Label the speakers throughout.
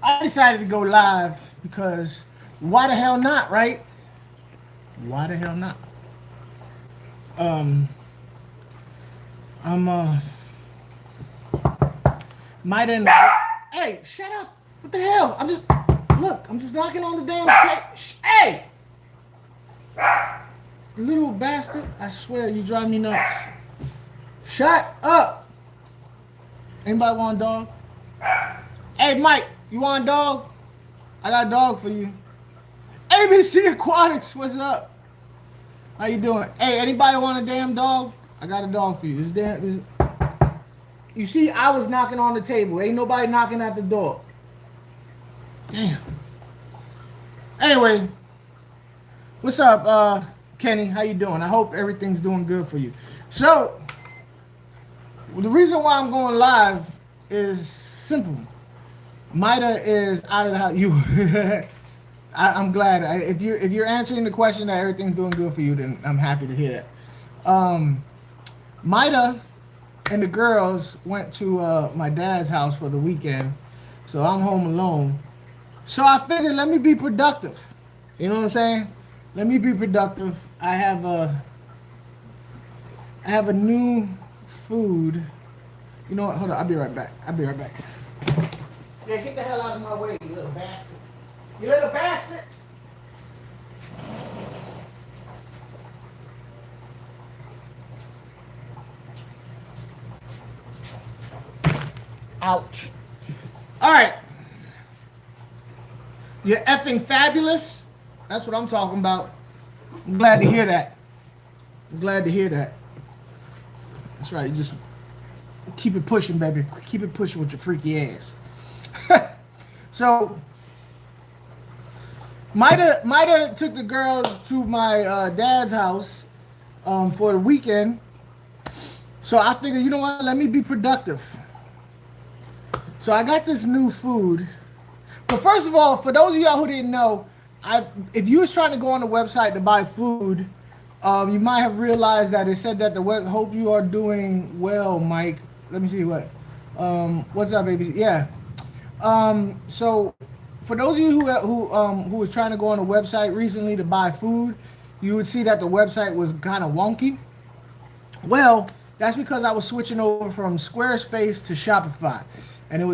Speaker 1: I decided to go live because why the hell not, right? Why the hell not? Um, I'm might end. Hey, shut up! What the hell? I'm just knocking on the damn tape. Hey, little bastard! I swear you drive me nuts. Shut up! Anybody want a dog? Hey, Mike, you want a dog? I got a dog for you. ABC Aquatics, what's up? How you doing? Hey, anybody want a damn dog? I got a dog for you. You see, I was knocking on the table. Ain't nobody knocking at the door. Damn. Anyway, what's up, Kenny? How you doing? I hope everything's doing good for you. So, the reason why I'm going live is simple. Mida is out of the house. I'm glad. If you're answering the question that everything's doing good for you, then I'm happy to hear that. Mida and the girls went to my dad's house for the weekend, so I'm home alone. So I figured, let me be productive. You know what I'm saying? Let me be productive. I have a new food. You know what? Hold on. I'll be right back. Yeah, get the hell out of my way, you little bastard. You little bastard! Ouch. Alright. You're effing fabulous. That's what I'm talking about. I'm glad to hear that. That's right. You just keep it pushing, baby. Keep it pushing with your freaky ass. So, Mida took the girls to my dad's house for the weekend. So I figured, you know what? Let me be productive. So I got this new food. But first of all, for those of y'all who didn't know, if you was trying to go on the website to buy food, you might have realized that it said that the web. Hope you are doing well, Mike. Let me see what. What's up, baby? Yeah. So for those of you who was trying to go on the website recently to buy food, you would see that the website was kind of wonky. Well, that's because I was switching over from Squarespace to Shopify, and I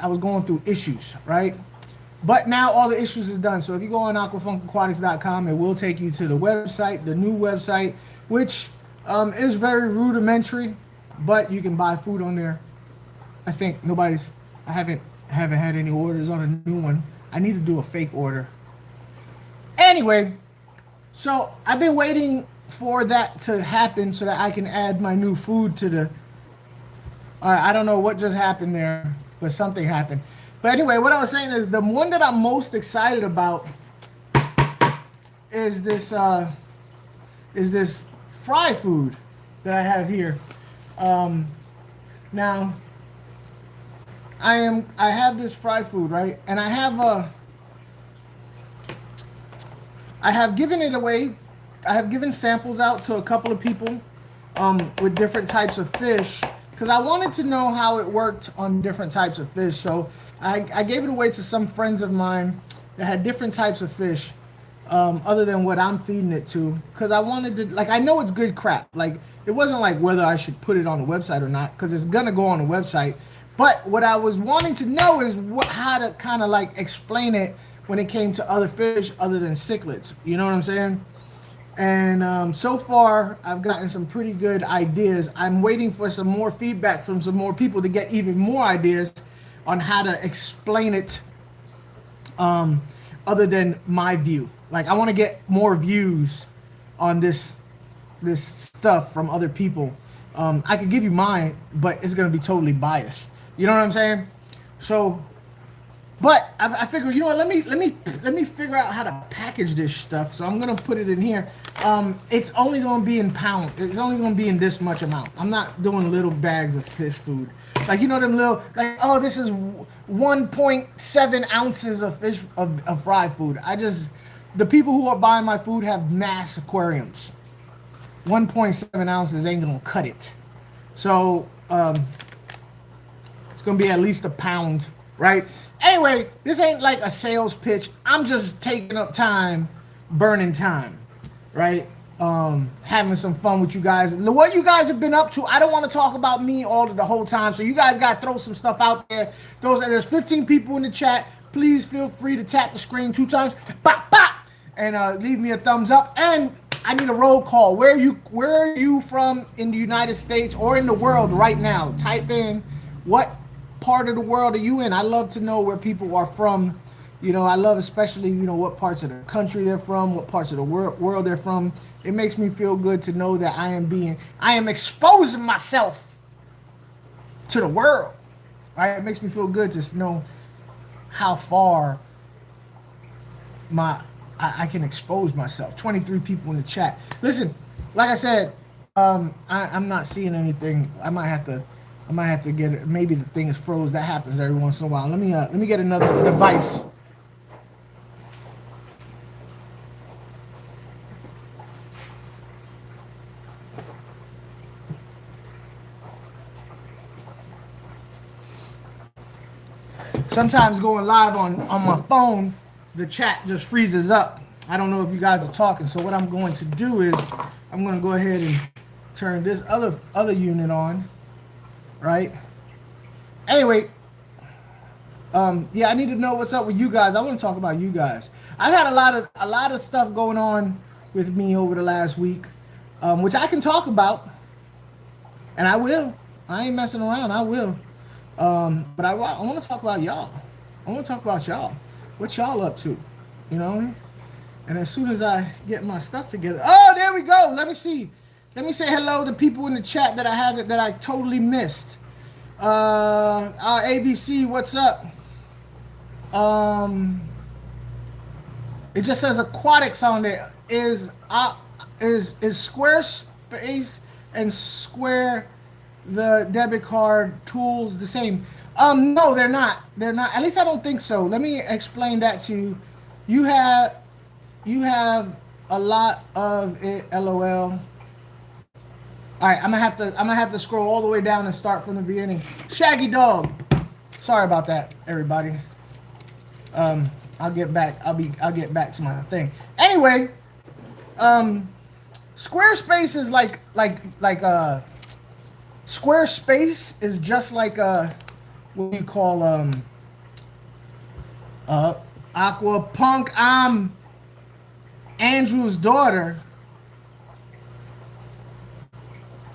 Speaker 1: was going through issues, right? But now all the issues is done. So if you go on aquafunkaquatics.com, it will take you to the website, the new website, which is very rudimentary, but you can buy food on there. I think I haven't had any orders on a new one. I need to do a fake order. Anyway, so I've been waiting for that to happen so that I can add my new food to the... I don't know what just happened there, but something happened. But anyway, what I was saying is the one that I'm most excited about is this fry food that I have here. Now, I have this fry food, right? And I have given it away. I have given samples out to a couple of people with different types of fish because I wanted to know how it worked on different types of fish. So I gave it away to some friends of mine that had different types of fish other than what I'm feeding it to, because I wanted to, like, I know it's good crap. Like, it wasn't like whether I should put it on the website or not, because it's gonna go on the website. But what I was wanting to know is how to kind of like explain it when it came to other fish other than cichlids. You know what I'm saying? And so far, I've gotten some pretty good ideas. I'm waiting for some more feedback from some more people to get even more ideas on how to explain it other than my view. Like, I want to get more views on this stuff from other people. I could give you mine, but it's going to be totally biased. You know what I'm saying? So, but I figured, you know what? Let me figure out how to package this stuff. So I'm gonna put it in here. It's only gonna be in pounds. It's only gonna be in this much amount. I'm not doing little bags of fish food. Like, you know them little, like, oh, this is 1.7 ounces of fish of fried food. The people who are buying my food have mass aquariums. 1.7 ounces ain't gonna cut it. So it's gonna be at least a pound right? Anyway, this ain't like a sales pitch. I'm just taking up time, burning time, right? Having some fun with you guys. What you guys have been up to, I don't want to talk about me the whole time, so you guys got to throw some stuff out there. There's 15 people in the chat. Please feel free to tap the screen 2 times, bop, bop, and leave me a thumbs up. And I need a roll call. Where are you from in the United States or in the world right now? Type in what part of the world are you in. I love to know where people are from. You know, I love especially, you know, what parts of the country they're from, what parts of the world they're from. It makes me feel good to know that I am exposing myself to the world, right? It makes me feel good to know how far I can expose myself. 23 people in the chat. Listen, like I said, I'm not seeing anything. I might have to get it. Maybe the thing is froze. That happens every once in a while. Let me get another device. Sometimes going live on my phone, the chat just freezes up. I don't know if you guys are talking. So what I'm going to do is I'm going to go ahead and turn this other unit on, right? Anyway, yeah, I need to know what's up with you guys. I want to talk about you guys. I've had a lot of stuff going on with me over the last week, which I can talk about, and I will. I ain't messing around. I will. But I want to talk about y'all. I want to talk about y'all. What y'all up to? You know what I mean? And as soon as I get my stuff together, oh, there we go. Let me see. Let me say hello to people in the chat that I totally missed. Our ABC, what's up? It just says aquatics on there. Is Squarespace and Square the debit card tools the same? No, they're not. They're not. At least I don't think so. Let me explain that to you. You have a lot of it, LOL. All right, I'm gonna have to scroll all the way down and start from the beginning. Shaggy Dog. Sorry about that, everybody. I'll get back. I'll get back to my thing. Anyway, Squarespace is like Squarespace is just like what you call Aqua Funk. I'm Andrew's daughter.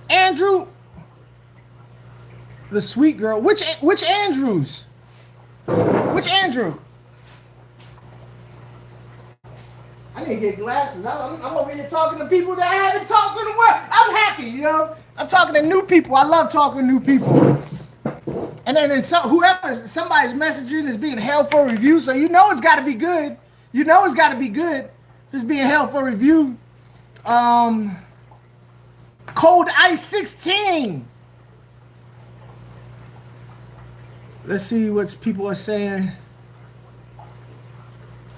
Speaker 1: Andrew, the sweet girl. Which Andrews? Which Andrew? I need to get glasses. I'm over here talking to people that I haven't talked to in the world. I'm happy, you know. I'm talking to new people. I love talking to new people. And then somebody's messaging is being held for review, so you know it's got to be good. You know it's got to be good. It's being held for review. Cold Ice 16. Let's see what people are saying.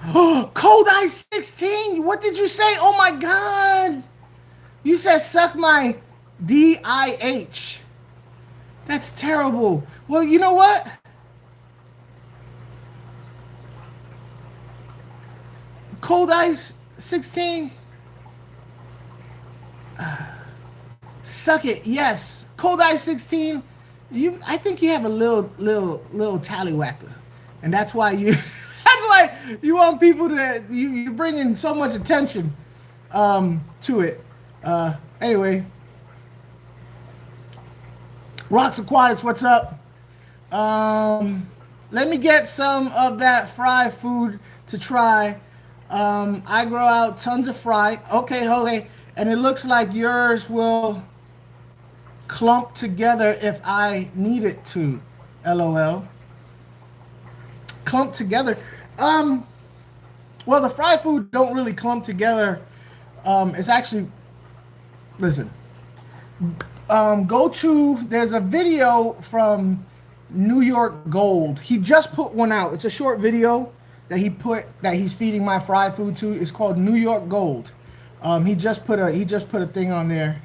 Speaker 1: Oh, Cold Ice 16. What did you say? Oh my God. You said suck my DIH. That's terrible. Well, you know what? Cold Ice 16. Suck it. Yes. Cold Ice 16. I think you have a little tallywhacker. And that's why you want people to you're bringing so much attention to it. Anyway, Rocks Aquatics, what's up? Let me get some of that fry food to try. I grow out tons of fry. Okay, and it looks like yours will clump together if I need it to. LOL. Clump together. Well, the fry food don't really clump together. It's actually, listen. There's a video from New York Gold. He just put one out. It's a short video that he's feeding my fry food to. It's called New York Gold. He just put a thing on there.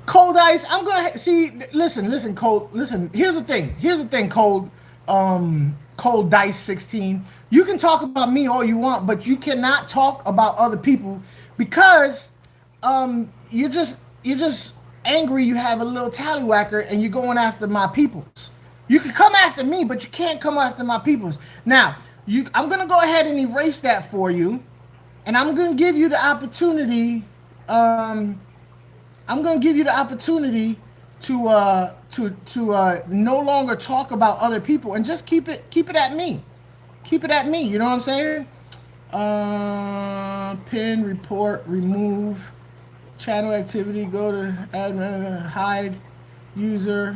Speaker 1: Cold ice. I'm gonna see. Listen, cold. Listen. Here's the thing. Here's the thing. Cold. Cold dice 16. You can talk about me all you want, but you cannot talk about other people because you're just angry. You have a little tallywhacker, and you're going after my peoples. You can come after me, but you can't come after my peoples. Now, I'm gonna go ahead and erase that for you, and I'm gonna give you the opportunity. I'm gonna give you the opportunity to no longer talk about other people and just keep it at me. Keep it at me. You know what I'm saying? Pin, report, remove, channel activity. Go to admin, hide, user.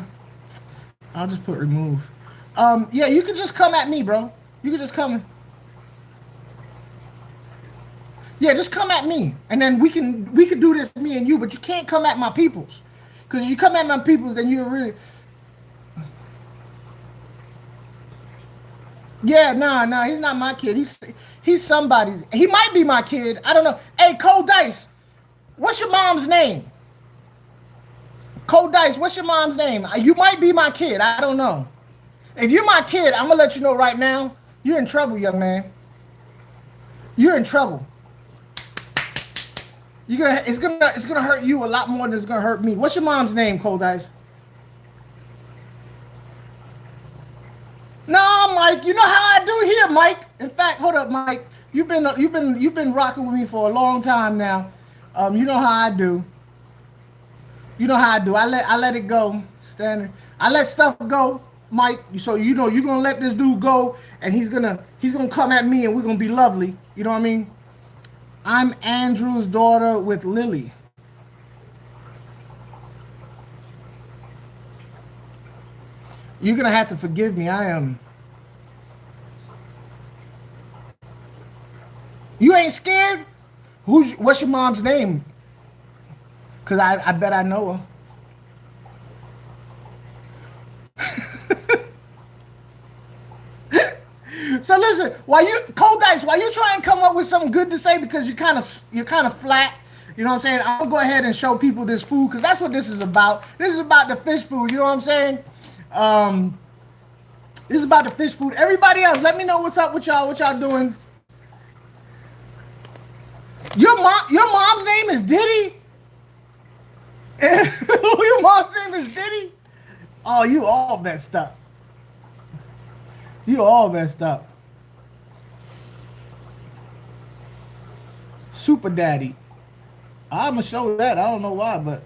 Speaker 1: I'll just put remove. Yeah, you can just come at me, bro. You can just come. Yeah, just come at me, and then we can do this, me and you. But you can't come at my peoples, because you come at my peoples, then you're really. Yeah, nah, he's not my kid. He's somebody's. He might be my kid. I don't know. Hey, Cold Dice, what's your mom's name? Cold Dice, what's your mom's name? You might be my kid. I don't know. If you're my kid, I'm gonna let you know right now. You're in trouble, young man. You're in trouble. It's gonna hurt you a lot more than it's gonna hurt me. What's your mom's name, Cold Ice? No, Mike. You know how I do here, Mike. In fact, hold up, Mike. You've been rocking with me for a long time now. You know how I do. You know how I do. I let it go. Standing. I let stuff go, Mike. So you know you're gonna let this dude go, and he's gonna come at me, and we're gonna be lovely. You know what I mean? I'm Andrew's daughter with Lily. You're gonna have to forgive me. I am. You ain't scared? What's your mom's name? Cause I bet I know her. So listen, Cold Dice, while you try and come up with something good to say, because you're kind of flat. You know what I'm saying? I'm gonna go ahead and show people this food, because that's what this is about. This is about the fish food. You know what I'm saying? This is about the fish food. Everybody else, let me know what's up with y'all. What y'all doing? Your mom's name is Diddy. Your mom's name is Diddy. Oh, you all messed up. You all messed up. Super Daddy. I'm gonna show that. I don't know why, but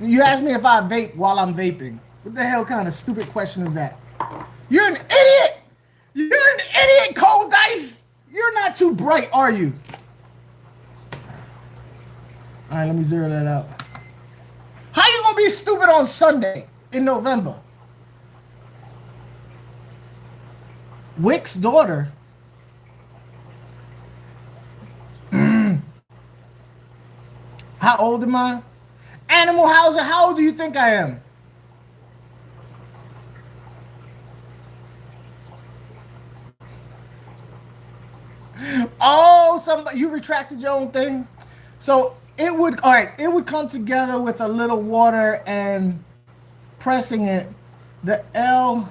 Speaker 1: you asked me if I vape while I'm vaping. What the hell kind of stupid question is that? You're an idiot. You're an idiot, Cold Dice. You're not too bright, are you? All right, let me zero that out. How you gonna be stupid on Sunday in November? Wick's daughter. How old am I? Animal Hauser, how old do you think I am? Oh, you retracted your own thing? So it would come together with a little water and pressing it. The L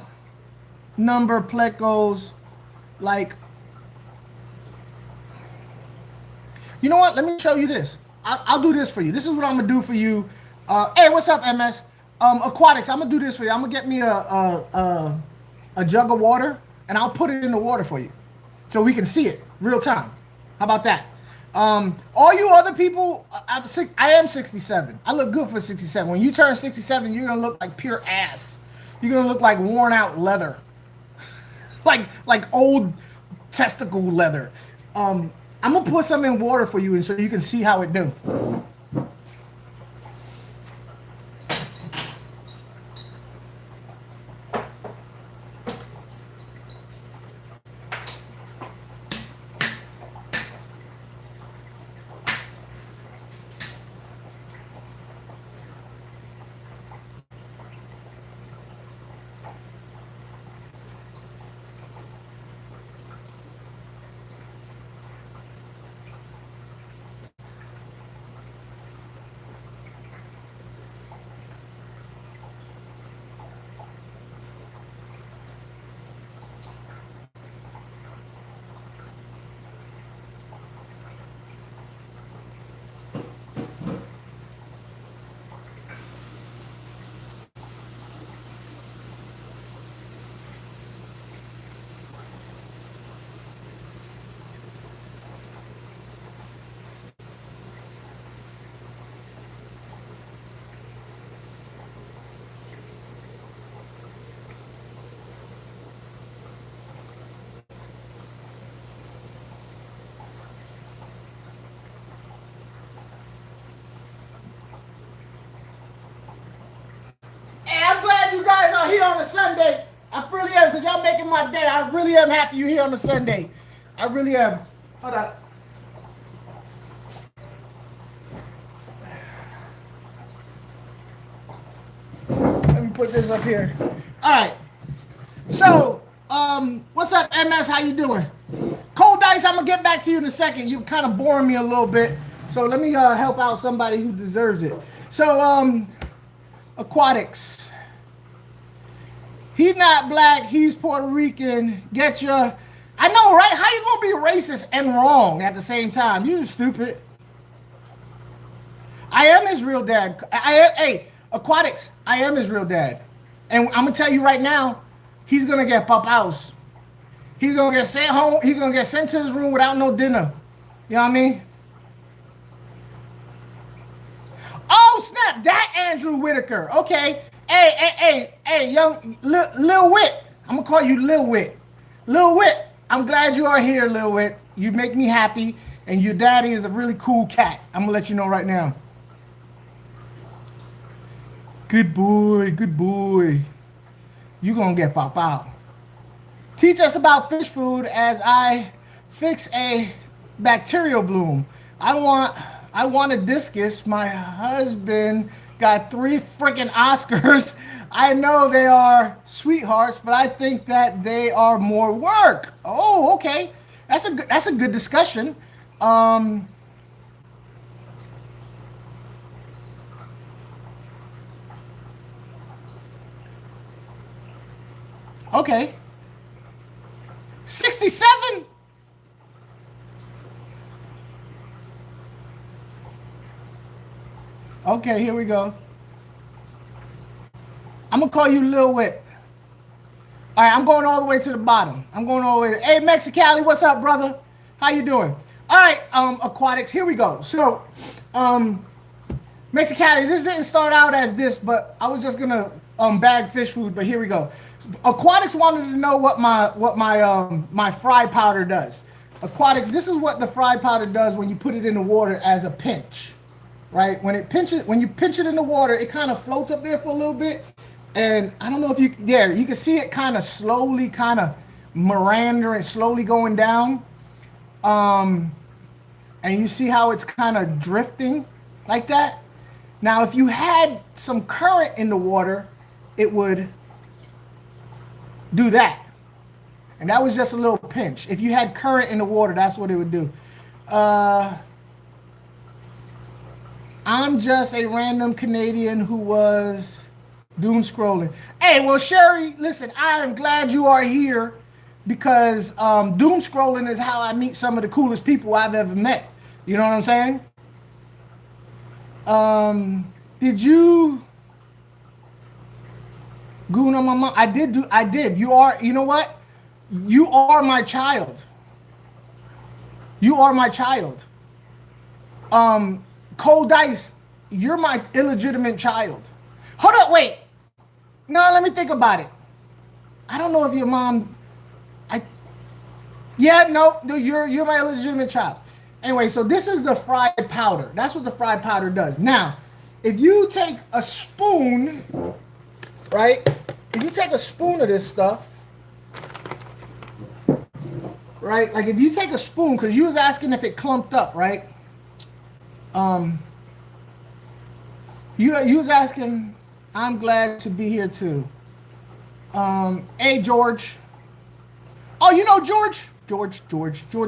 Speaker 1: number plecos, like, you know what? Let me show you this. I'll do this for you. This is what I'm gonna do for you. Hey, what's up, MS? Aquatics. I'm gonna do this for you. I'm gonna get me a jug of water, and I'll put it in the water for you, so we can see it real time. How about that? All you other people, I am 67. I look good for 67. When you turn 67, you're gonna look like pure ass. You're gonna look like worn out leather, like old testicle leather. I'm gonna put some in water for you, and so you can see how it do. Sunday. I really am, because y'all making my day. I really am happy you're here on the Sunday. I really am. Hold on. Let me put this up here. All right. So, what's up, MS? How you doing? Cold Dice, I'm going to get back to you in a second. You're kind of boring me a little bit. So let me help out somebody who deserves it. So, aquatics. He's not black. He's Puerto Rican. Get your... I know, right? How you going to be racist and wrong at the same time? You're stupid. I am his real dad. Hey, aquatics, I am his real dad. And I'm going to tell you right now, he's going to get pop house. He's going to get sent home. He's going to get sent to his room without no dinner. You know what I mean? Oh, snap. That Andrew Whitaker. Okay. Hey, young Lil Wit. I'm going to call you Lil Wit. Lil Wit, I'm glad you are here, Lil Wit. You make me happy. And your daddy is a really cool cat. I'm going to let you know right now. Good boy. Good boy. You're going to get pop out. Teach us about fish food as I fix a bacterial bloom. I want a discus. My husband got 3 freaking Oscars. I know they are sweethearts, but I think that they are more work. Oh, okay. That's a good discussion. Okay. 67? Okay, here we go. I'm going to call you Lil Wit. All right, I'm going all the way to the bottom. I'm going all the way. Hey, Mexicali, what's up, brother? How you doing? All right, aquatics, here we go. So, Mexicali, this didn't start out as this, but I was just going to bag fish food, but here we go. Aquatics wanted to know what my fry powder does. Aquatics, this is what the fry powder does when you put it in the water as a pinch, right? When you pinch it in the water, it kind of floats up there for a little bit, and I don't know if you can see it kind of slowly, kind of meandering, slowly going down, and you see how it's kind of drifting like that. Now, if you had some current in the water, it would do that. And that was just a little pinch. If you had current in the water, that's what it would do. I'm just a random Canadian who was doom scrolling. Hey, well, Sherry, listen, I am glad you are here because doom scrolling is how I meet some of the coolest people I've ever met. You know what I'm saying? Did you... Goon on my mom. I did. You know what? You are my child. You are my child. Cold Dice, you're my illegitimate child. Hold up, wait. No, let me think about it. I don't know if your mom... No, you're my illegitimate child. Anyway, so this is the fried powder. That's what the fried powder does. Now, if you take a spoon... Right? If you take a spoon of this stuff, right? Like if you take a spoon, because you was asking if it clumped up, right? You was asking, I'm glad to be here too. Hey, George. Oh, you know George? George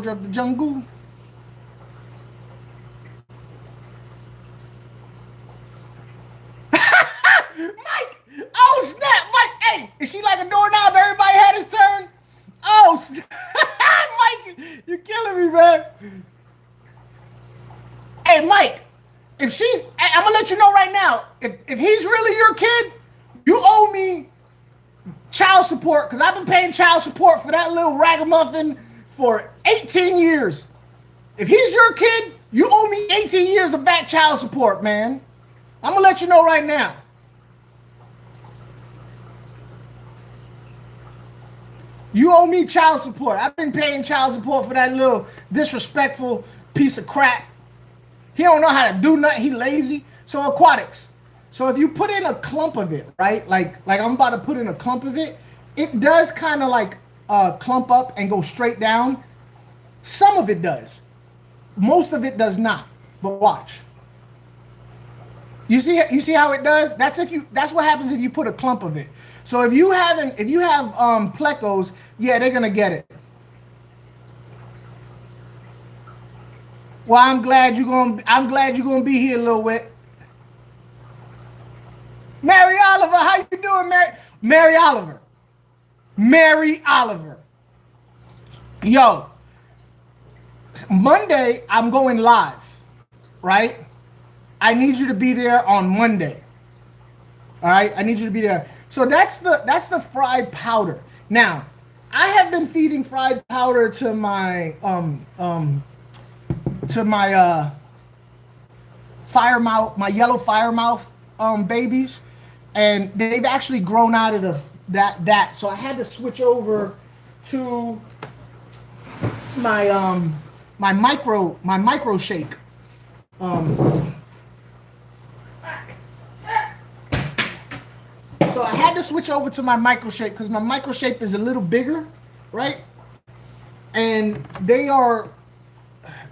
Speaker 1: of the jungle. Mike! Oh, snap, Mike! Hey, is she like a doorknob? Everybody had his turn? Oh, Mike, you're killing me, man. Hey, Mike, I'm gonna let you know right now, if he's really your kid, you owe me child support, because I've been paying child support for that little ragamuffin for 18 years. If he's your kid, you owe me 18 years of back child support, man. I'm gonna let you know right now. You owe me child support. I've been paying child support for that little disrespectful piece of crap. He don't know how to do nothing. He lazy. So aquatics. So if you put in a clump of it, right? Like I'm about to put in a clump of it, it does kind of like clump up and go straight down. Some of it does. Most of it does not. But watch. You see how it does? That's what happens if you put a clump of it. So if you have plecos, yeah, they're gonna get it. Well, I'm glad you're gonna be here, Lil Wit. Mary Oliver, how you doing, Mary Oliver? Mary Oliver. Yo, Monday I'm going live, right? I need you to be there on Monday. All right, I need you to be there. So that's the fried powder. Now, I have been feeding fried powder to my firemouth, my yellow firemouth babies, and they've actually grown out of that. So I had to switch over to my my micro shake. So I had to switch over to my micro shake because my micro shake is a little bigger, right? And they're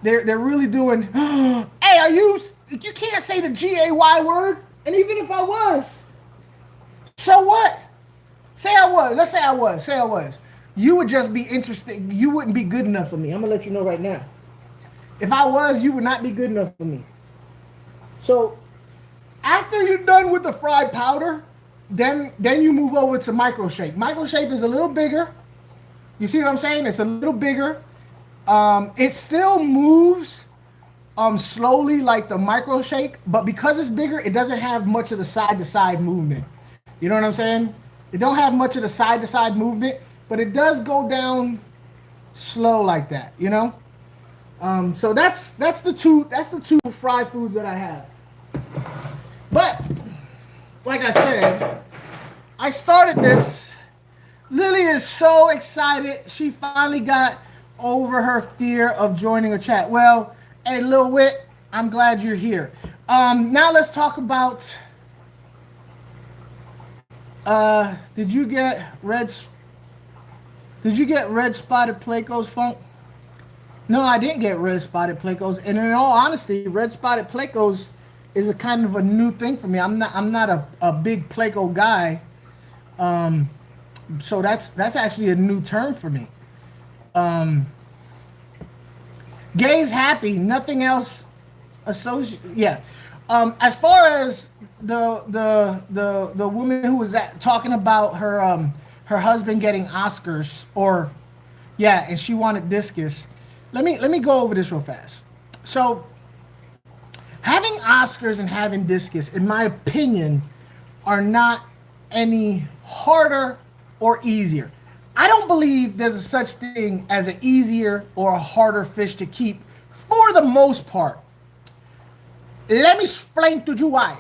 Speaker 1: really doing. Hey, you can't say the GAY word, and even if I was, so what? Say I was. Let's say I was. Say I was. You would just be interested. You wouldn't be good enough for me. I'm gonna let you know right now. If I was, you would not be good enough for me. So after you're done with the fried powder, then you move over to micro shake. Micro shake is a little bigger. You see what I'm saying? It's a little bigger. It still moves slowly like the micro shake, but because it's bigger, it doesn't have much of the side to side movement. You know what I'm saying? It don't have much of the side to side movement, but it does go down slow like that, you know? So that's the two fried foods that I have. But like I said, I started this. Lily is so excited. She finally got over her fear of joining a chat. Well, hey, Lil Wit, I'm glad you're here. Now let's talk about. Did you get red spotted plecos, Funk? No, I didn't get red spotted plecos. And in all honesty, red spotted plecos is a kind of a new thing for me. I'm not a big pleco guy. So that's actually a new term for me. Gay's happy, nothing else associated. Yeah. As far as the woman who was talking about her husband getting Oscars, or yeah, and she wanted discus. Let me go over this real fast. So having Oscars and having discus, in my opinion, are not any harder or easier. I don't believe there's a such thing as an easier or a harder fish to keep for the most part. Let me explain to you why.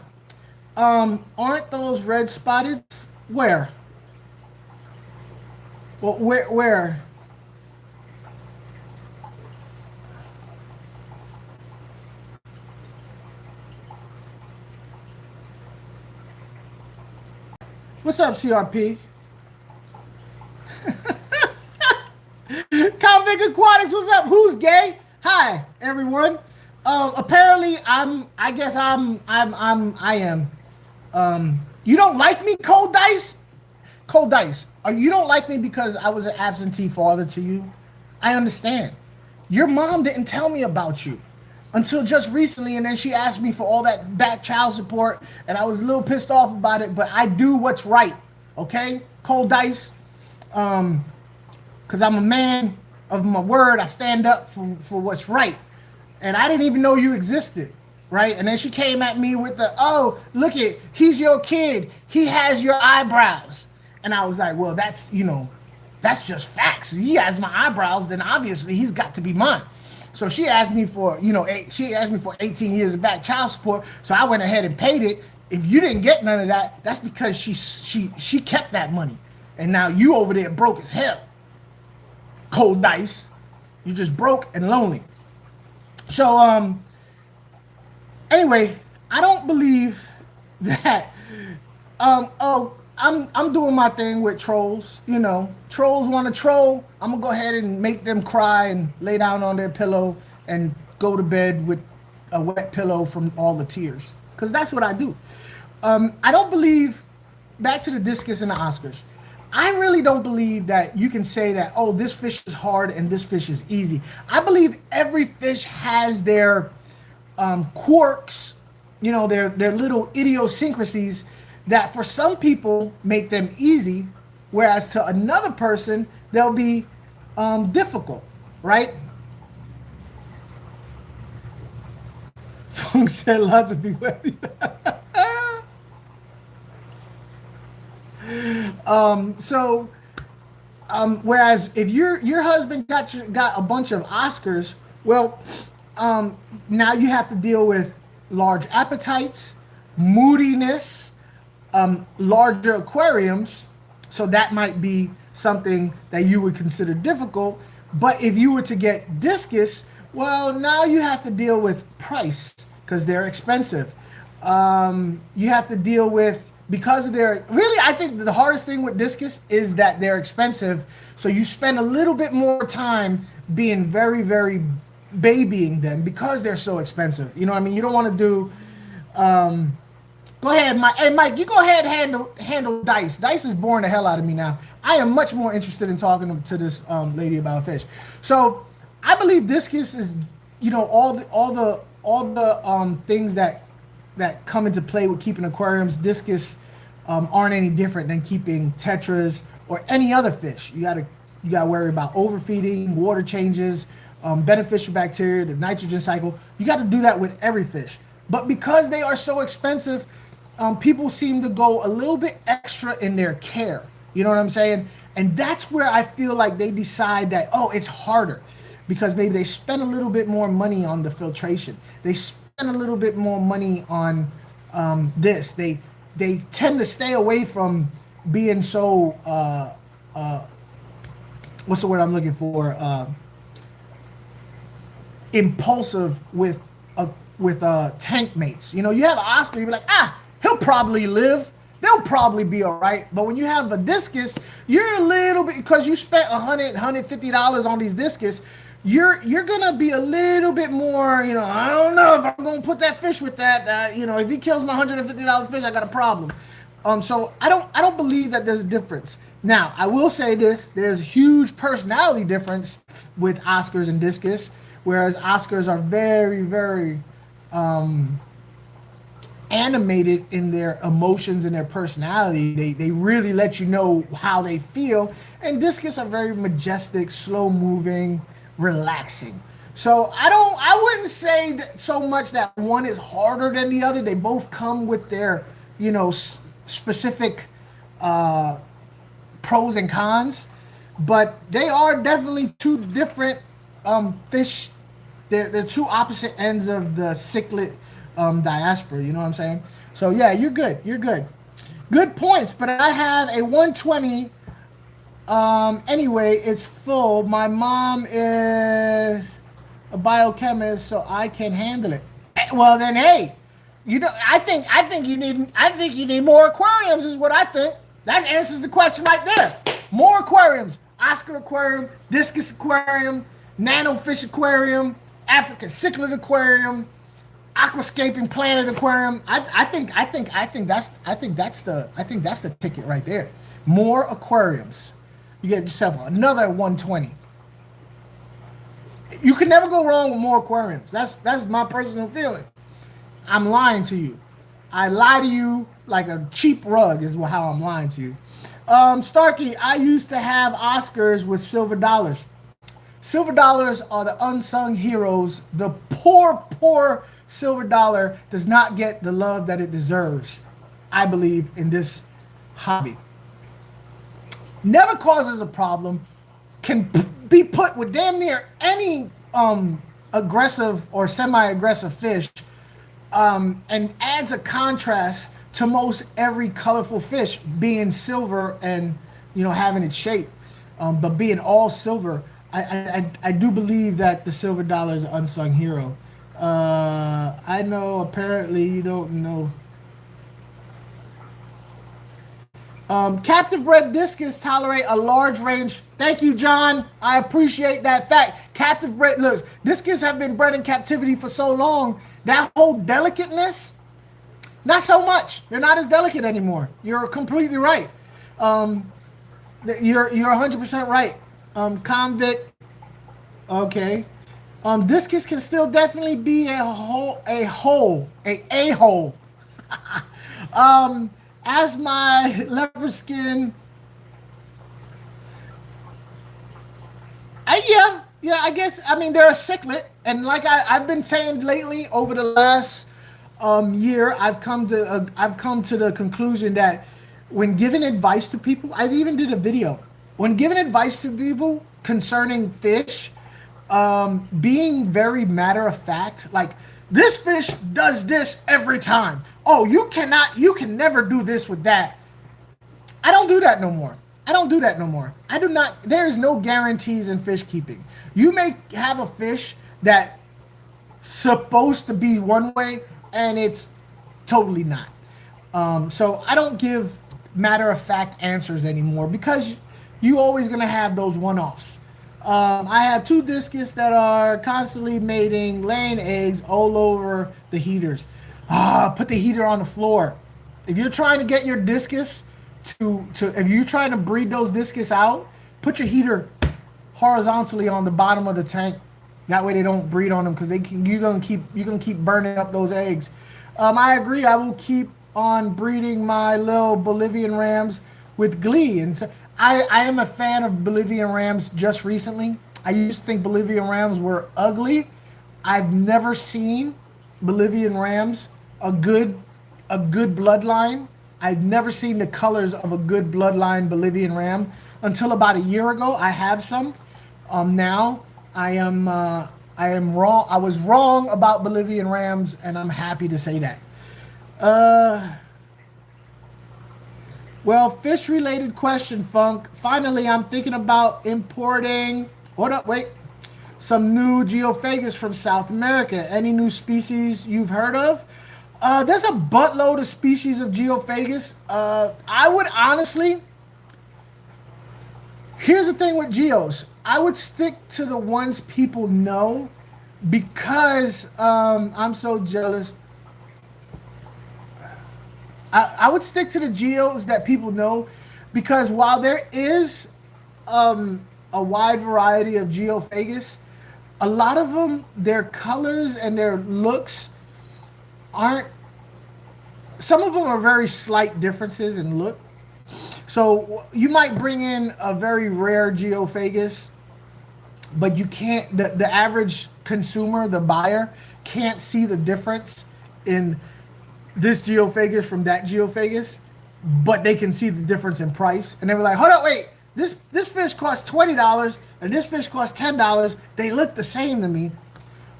Speaker 1: Aren't those red spotted? Where? Well, where? What's up, CRP? Convict Aquatics, what's up? Who's gay? Hi, everyone. Apparently, I am. You don't like me, Cold Dice? Cold Dice, you don't like me because I was an absentee father to you? I understand. Your mom didn't tell me about you until just recently, and then she asked me for all that back child support, and I was a little pissed off about it, but I do what's right, okay? Cold Dice, because I'm a man of my word. I stand up for what's right, and I didn't even know you existed, right? And then she came at me with oh, look it, he's your kid, he has your eyebrows, and I was like, well, that's just facts. He has my eyebrows, then obviously he's got to be mine. So she asked me for, 18 years of back child support. So I went ahead and paid it. If you didn't get none of that, that's because she kept that money. And now you over there broke as hell. Cold Dice. You just broke and lonely. So anyway, I don't believe that I'm doing my thing with trolls. You know, trolls want to troll. I'm gonna go ahead and make them cry and lay down on their pillow and go to bed with a wet pillow from all the tears. Because that's what I do. I don't believe. Back to the discus and the Oscars. I really don't believe that you can say that, oh, this fish is hard and this fish is easy. I believe every fish has their quirks, you know, their little idiosyncrasies that for some people make them easy, whereas to another person they'll be difficult, right? Funk said lots of people. So whereas if your husband got a bunch of Oscars, well, now you have to deal with large appetites, moodiness, larger aquariums. So that might be something that you would consider difficult. But if you were to get discus, well, now you have to deal with price because they're expensive. You have to deal with because of their really. I think the hardest thing with discus is that they're expensive. So you spend a little bit more time being very, very babying them because they're so expensive. You know what I mean? You don't want to do. Go ahead, Mike. Hey, Mike, you go ahead and handle Dice. Dice is boring the hell out of me now. I am much more interested in talking to this lady about fish. So I believe discus is, you know, all the things that come into play with keeping aquariums. Discus aren't any different than keeping tetras or any other fish. You gotta worry about overfeeding, water changes, beneficial bacteria, the nitrogen cycle. You got to do that with every fish. But because they are so expensive, people seem to go a little bit extra in their care. You know what I'm saying? And that's where I feel like they decide that, oh, it's harder because maybe they spend a little bit more money on the filtration. They spend a little bit more money on this. They tend to stay away from being so what's the word I'm looking for? Impulsive with tank mates. You know, you have an Oscar, you be like, he'll probably live. They'll probably be all right. But when you have a discus, you're a little bit because you spent $150 on these discus. You're gonna be a little bit more. You know, I don't know if I'm gonna put that fish with that. You know, if he kills my $150 fish, I got a problem. So I don't believe that there's a difference. Now I will say this: there's a huge personality difference with Oscars and discus. Whereas Oscars are very, very animated in their emotions and their personality. They really let you know how they feel. And discus are very majestic, slow moving, relaxing. So I wouldn't say that so much that one is harder than the other. They both come with their, you know, specific pros and cons, but they are definitely two different fish. They're two opposite ends of the cichlid diaspora. You know what I'm saying? So yeah, you're good. You're good. Good points. But I have a 120. Anyway, it's full. My mom is a biochemist, so I can handle it. Well, then, hey, you know, I think you need more aquariums. Is what I think. That answers the question right there. More aquariums. Oscar aquarium, discus aquarium, nanofish aquarium, African cichlid aquarium, aquascaping planet aquarium. I think that's the ticket right there. More aquariums. You get yourself another 120. You can never go wrong with more aquariums. That's my personal feeling. I'm lying to you. I lie to you like a cheap rug is how I'm lying to you. Starkey, I used to have Oscars with silver dollars. Silver dollars are the unsung heroes. The poor silver dollar does not get the love that it deserves, I believe, in this hobby. Never causes a problem, can be put with damn near any aggressive or semi-aggressive fish, and adds a contrast to most every colorful fish being silver and, you know, having its shape, but being all silver. I do believe that the silver dollar is an unsung hero. I know apparently you don't know. Captive bred discus tolerate a large range. Thank you, John. I appreciate that fact. Captive bred, look, discus have been bred in captivity for so long. That whole delicateness, not so much. They're not as delicate anymore. You're completely right. Um, you're 100% right. Convict. Okay. Discus can still definitely be a hole. Um, as my leopard skin, yeah, I guess. I mean, they're a cichlid, and like I've been saying lately, over the last year, I've come to the conclusion that when giving advice to people, I even did a video. When giving advice to people concerning fish, being very matter of fact, like this fish does this every time. Oh, you can never do this with that. I don't do that no more. I don't do that no more. I do not. There is no guarantees in fish keeping. You may have a fish that supposed to be one way and it's totally not. So I don't give matter of fact answers anymore because you always gonna have those one offs. I have two discus that are constantly mating, laying eggs all over the heaters. Put the heater on the floor. If you're trying to get your discus if you're trying to breed those discus out, put your heater horizontally on the bottom of the tank. That way they don't breed on them because you're gonna keep burning up those eggs. I agree. I will keep on breeding my little Bolivian rams with glee, and so I am a fan of Bolivian rams. Just recently, I used to think Bolivian rams were ugly. I've never seen Bolivian rams a good bloodline. I've never seen the colors of a good bloodline Bolivian ram until about a year ago. I have some. Now I am wrong. I was wrong about Bolivian rams, and I'm happy to say that. Well, fish related question, Funk. Finally, I'm thinking about importing. Hold up, wait. Some new geophagus from South America. Any new species you've heard of? There's a buttload of species of geophagus. I would honestly. Here's the thing with geos. I would stick to the ones people know because I'm so jealous. I would stick to the geos that people know because while there is a wide variety of geophagus, a lot of them, their colors and their looks aren't. Some of them are very slight differences in look. So you might bring in a very rare geophagus, but you can't. The average consumer, the buyer, can't see the difference in this geophagus from that geophagus, but they can see the difference in price. And they were like, hold up, wait, this fish costs $20 and this fish costs $10. They look the same to me.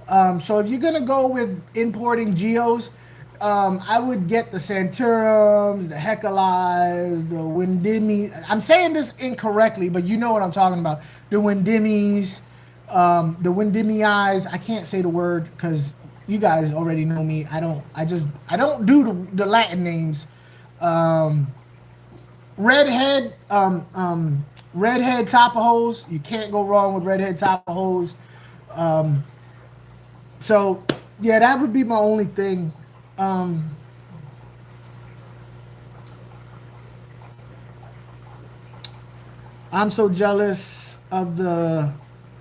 Speaker 1: So if you're gonna go with importing geos, I would get the Santurums, the Hecalis, the Windimis. I'm saying this incorrectly, but you know what I'm talking about. The Windimis, the Windimii. I can't say the word because you guys already know me. I don't do the Latin names. Redhead Tapajos. You can't go wrong with redhead Tapajos. So yeah, that would be my only thing. I'm so jealous of the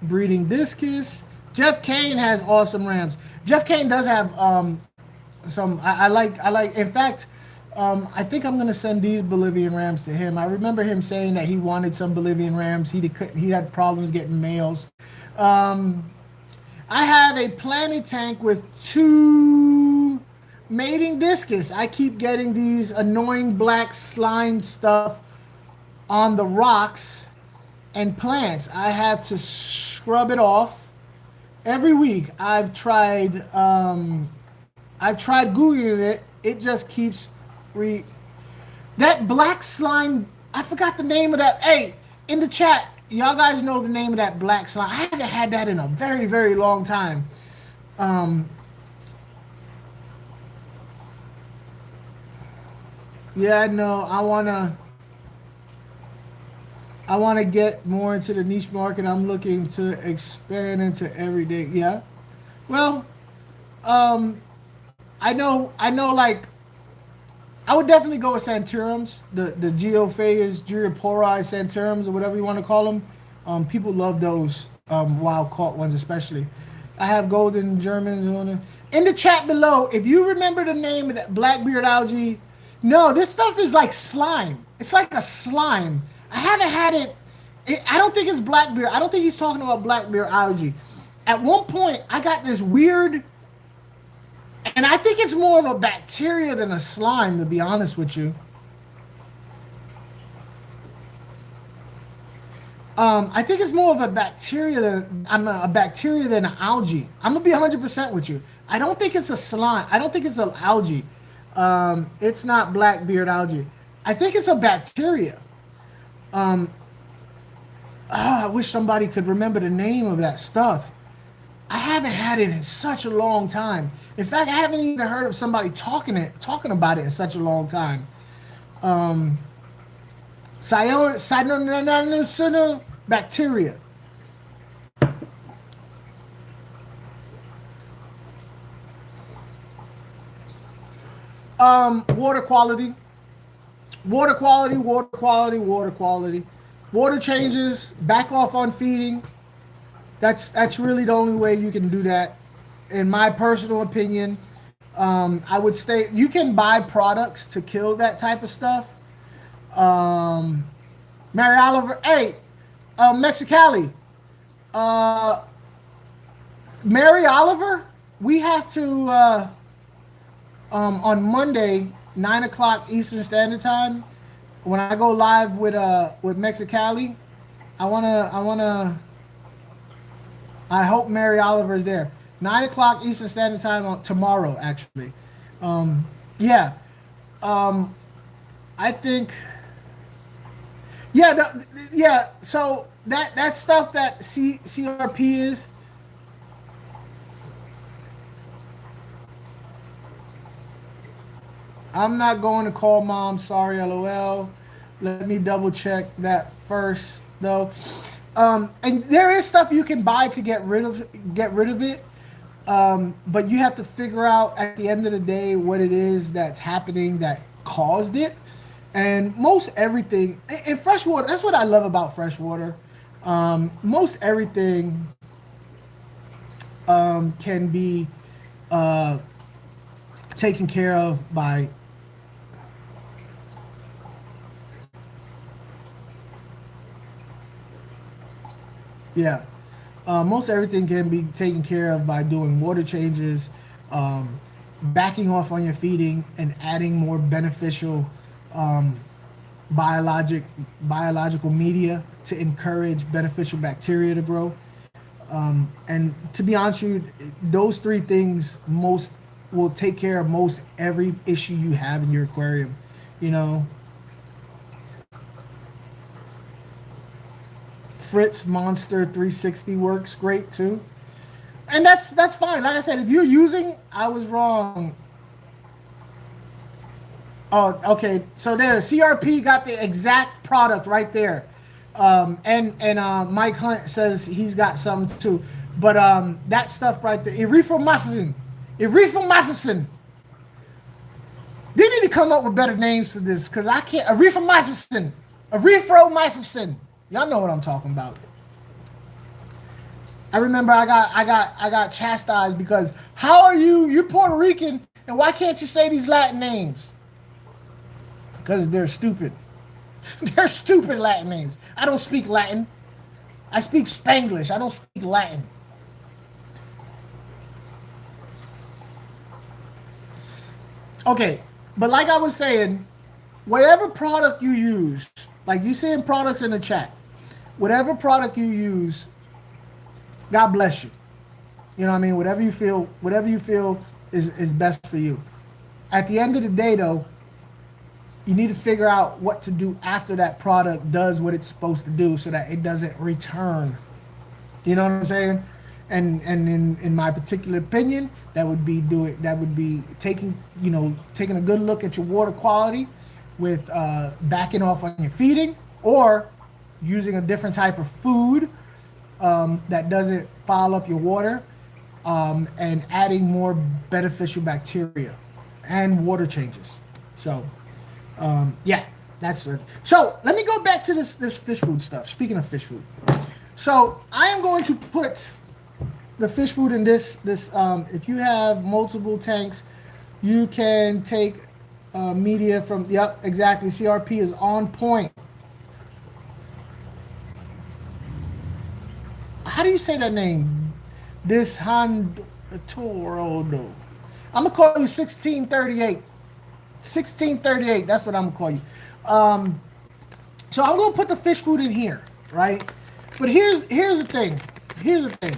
Speaker 1: breeding discus. Jeff Kane has awesome rams. Jeff Kane does have some. I like. In fact, I think I'm gonna send these Bolivian rams to him. I remember him saying that he wanted some Bolivian rams. He had problems getting males. I have a planted tank with 2 mating discus. I keep getting these annoying black slime stuff on the rocks and plants. I have to scrub it off every week. I've tried Googling it. It just keeps that black slime. I forgot the name of that. Hey, in the chat, y'all guys know the name of that black slime. I haven't had that in a very, very long time. Yeah, no, I wanna. I want to get more into the niche market. I'm looking to expand into everyday. Yeah. Well, um, I know, like, I would definitely go with Santurums, the Geophagous, Geopori Santurums, or whatever you want to call them. People love those wild caught ones, especially. I have golden Germans in the chat below. If you remember the name of that blackbeard algae, no, this stuff is like slime. It's like a slime. I haven't had it. I don't think it's blackbeard. I don't think he's talking about blackbeard algae. At one point, I got this weird. And I think it's more of a bacteria than a slime, to be honest with you. I think it's more of a bacteria than a bacteria than an algae. I'm gonna be 100% with you. I don't think it's a slime. I don't think it's an algae. It's not blackbeard algae. I think it's a bacteria. I wish somebody could remember the name of that stuff. I haven't had it in such a long time. In fact, I haven't even heard of somebody talking about it in such a long time. Bacteria. Water quality. Water quality, water quality, water quality. Water changes, back off on feeding. That's really the only way you can do that. In my personal opinion, I would say you can buy products to kill that type of stuff. Mary Oliver, hey, Mexicali, Mary Oliver, we have to on Monday, 9 o'clock Eastern Standard Time. When I go live with Mexicali, I hope Mary Oliver is there. 9 o'clock Eastern Standard Time on tomorrow, actually. Yeah. I think. Yeah. Yeah. So that stuff that CRP is. I'm not going to call mom. Sorry, LOL. Let me double check that first, though. And there is stuff you can buy to get rid of it, but you have to figure out at the end of the day what it is that's happening that caused it. And most everything in freshwater, that's what I love about freshwater. Most everything can be taken care of by. Yeah. Most everything can be taken care of by doing water changes, backing off on your feeding, and adding more beneficial biological media to encourage beneficial bacteria to grow. And to be honest with you, those three things will take care of most every issue you have in your aquarium. You know, Fritz Monster 360 works great too, and that's fine. Like I said, if you're using, I was wrong. Oh, okay. So there, CRP got the exact product right there, and Mike Hunt says he's got some too. But that stuff right there, erythromycin. They need to come up with better names for this because I can't. Erythromycin. Y'all know what I'm talking about. I remember I got chastised because how are you're Puerto Rican and why can't you say these Latin names? Because they're stupid. They're stupid Latin names. I don't speak Latin. I speak Spanglish. I don't speak Latin. Okay, but like I was saying, whatever product you use, like you saying products in the chat, whatever product you use, God bless you. You know what I mean? Whatever you feel is best for you. At the end of the day, though, you need to figure out what to do after that product does what it's supposed to do so that it doesn't return. You know what I'm saying? And in my particular opinion, that would be taking a good look at your water quality with backing off on your feeding or using a different type of food that doesn't foul up your water, and adding more beneficial bacteria and water changes. So, yeah, that's it. So let me go back to this fish food stuff. Speaking of fish food, so I am going to put the fish food in this. If you have multiple tanks, you can take media from. Yep, exactly. CRP is on point. How do you say that name? This Torodo. I'm gonna call you 1638. 1638. That's what I'm gonna call you. So I'm gonna put the fish food in here, right? But here's the thing. Here's the thing.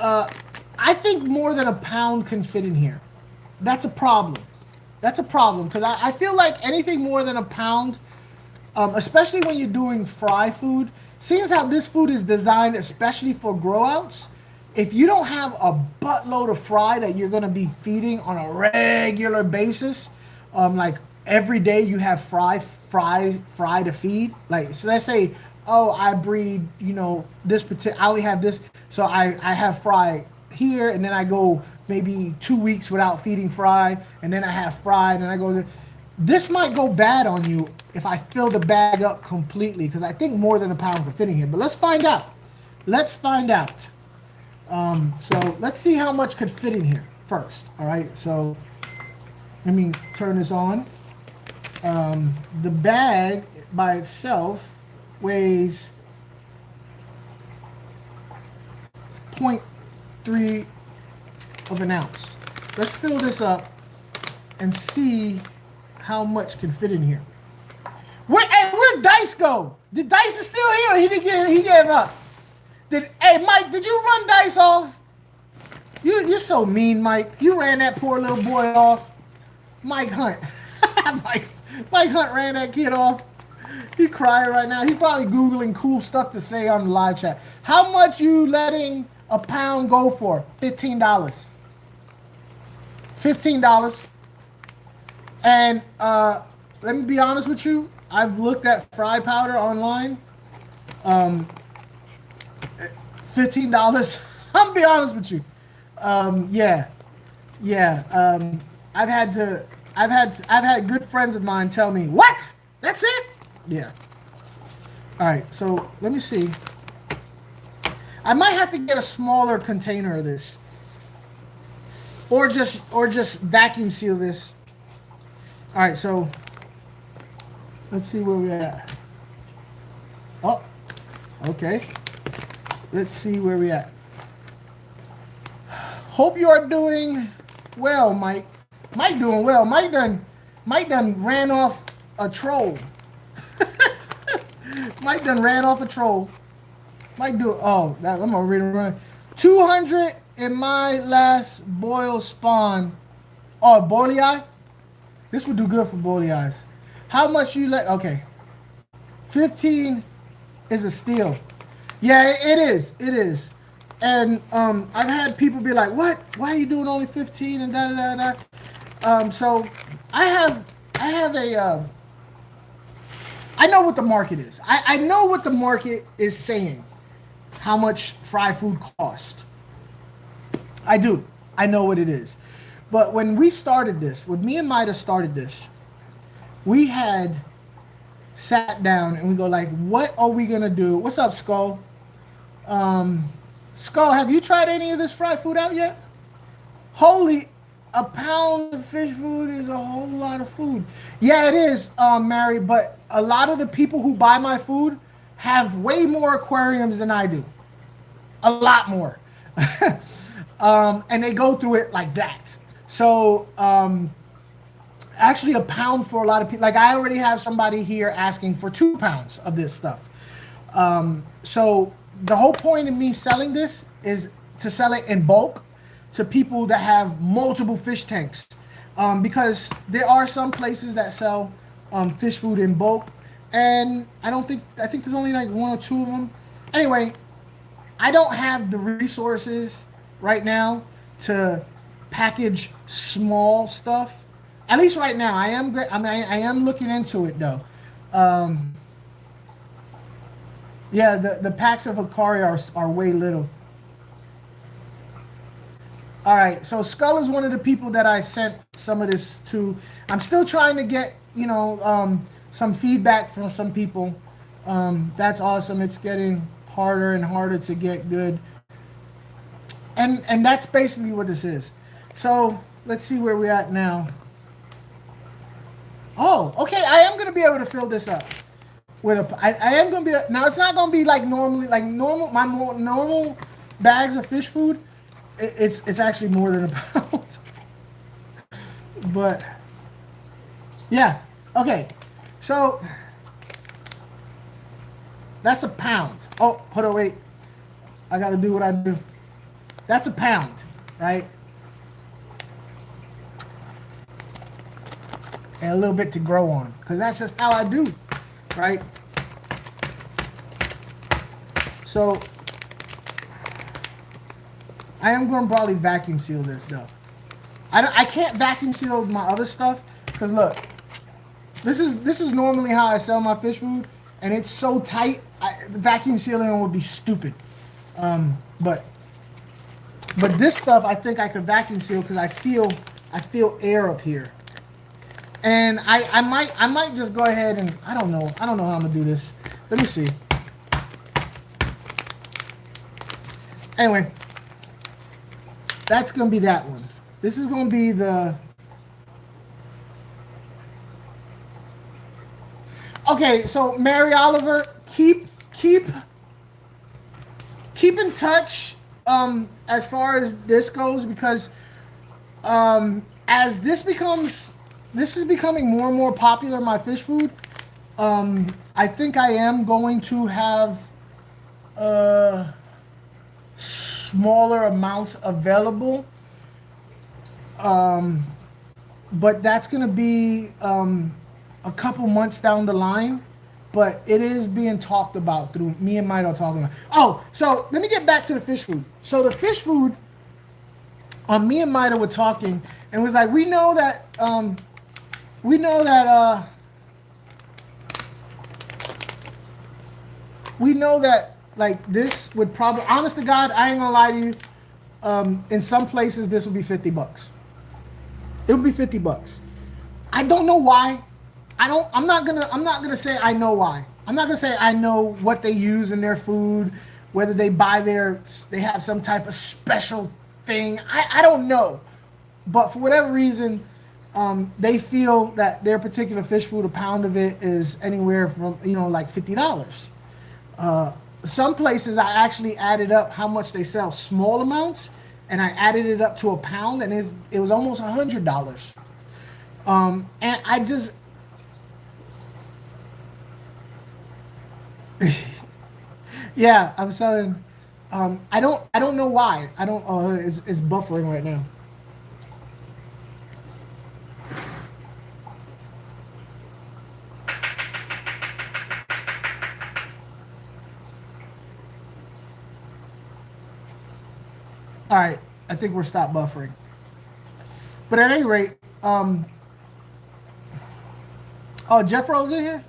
Speaker 1: I think more than a pound can fit in here. That's a problem. That's a problem because I feel like anything more than a pound, especially when you're doing fry food, seeing as how this food is designed especially for grow outs, if you don't have a buttload of fry that you're going to be feeding on a regular basis, like every day you have fry to feed, like, so let's say, oh, I breed, this particular, I only have this, so I have fry here, and then I go maybe 2 weeks without feeding fry, and then I have fry, and then I go, this might go bad on you if I fill the bag up completely, because I think more than a pound can fit in here. But let's find out. Let's find out. So let's see how much could fit in here first. All right. So let me turn this on. The bag by itself weighs 0.3 of an ounce. Let's fill this up and see how much can fit in here. Where'd Dice go? Did Dice is still here? He gave up. Hey Mike, did you run Dice off? You're so mean, Mike. You ran that poor little boy off. Mike Hunt. Mike Hunt ran that kid off. He crying right now. He's probably Googling cool stuff to say on the live chat. How much you letting a pound go for? $15. $15. And let me be honest with you. I've looked at fry powder online. $15. I'll be honest with you. Yeah. I've had good friends of mine tell me, what? That's it? Yeah. All right. So let me see. I might have to get a smaller container of this, or just vacuum seal this. All right. So let's see where we're at. Oh, okay. Let's see where we're at. Hope you are doing well, Mike. Mike doing well. Mike done ran off a troll. Mike done ran off a troll. Mike do. Oh, that I'm gonna read and run. 200 in my last boil spawn. Oh, boilie eye. This would do good for boilie eyes. How much you let? Okay. 15 is a steal. Yeah, it is. It is. And I've had people be like, "What? Why are you doing only 15?" and da da da da. So I have a. I know what the market is. I know what the market is saying. How much fry food cost? I do. I know what it is. But when we started this, when me and Maida started this, we had sat down and we go like, what are we gonna do? What's up, Skull? Skull, have you tried any of this fried food out yet? Holy, a pound of fish food is a whole lot of food. Yeah, it is, Mary, but a lot of the people who buy my food have way more aquariums than I do. A lot more. And they go through it like that. So, actually a pound for a lot of people. Like I already have somebody here asking for 2 pounds of this stuff. So the whole point of me selling this is to sell it in bulk to people that have multiple fish tanks. Because there are some places that sell fish food in bulk. And I think there's only like 1 or 2 of them. Anyway, I don't have the resources right now to package small stuff. At least right now, I am looking into it though. Yeah, the packs of aquaria are way little. All right, so Skull is one of the people that I sent some of this to. I'm still trying to get, some feedback from some people. That's awesome. It's getting harder and harder to get good, and that's basically what this is. So let's see where we're at now. Oh, okay. I am gonna be able to fill this up with a. I am gonna be now. It's not gonna be like normally, like normal. My more normal bags of fish food. It's actually more than a pound. But yeah, okay. So that's a pound. Oh, hold on, wait. I gotta do what I do. That's a pound, right? And a little bit to grow on, because that's just how I do, right? So I am going to probably vacuum seal this though. I can't vacuum seal my other stuff because look, this is normally how I sell my fish food, and it's so tight. Vacuum sealing would be stupid. But this stuff I think I could vacuum seal because I feel air up here. And I might just go ahead and I don't know how I'm gonna do this. Let me see. Anyway, that's gonna be that one. This is gonna be the. Okay, so Mary Oliver, keep in touch as far as this goes, because as this is becoming more and more popular, my fish food. I think I am going to have smaller amounts available, but that's going to be a couple months down the line. But it is being talked about through me and Mike are talking about. Oh, so let me get back to the fish food. So the fish food, me and Mida were talking, and was like, we know that like this would probably, honest to God, I ain't gonna lie to you. In some places, this would be $50. It would be $50. I don't know why. I'm not gonna say I know why. I'm not gonna say I know what they use in their food, whether they they have some type of special thing. I don't know, but for whatever reason, they feel that their particular fish food, a pound of it is anywhere from like $50. Some places I actually added up how much they sell small amounts, and I added it up to a pound, and it was almost $100. And I just. Yeah, I'm selling. I don't know why. I don't. Oh, it's buffering right now. All right, I think we're stopped buffering. But at any rate, oh, Jeff Rose in here.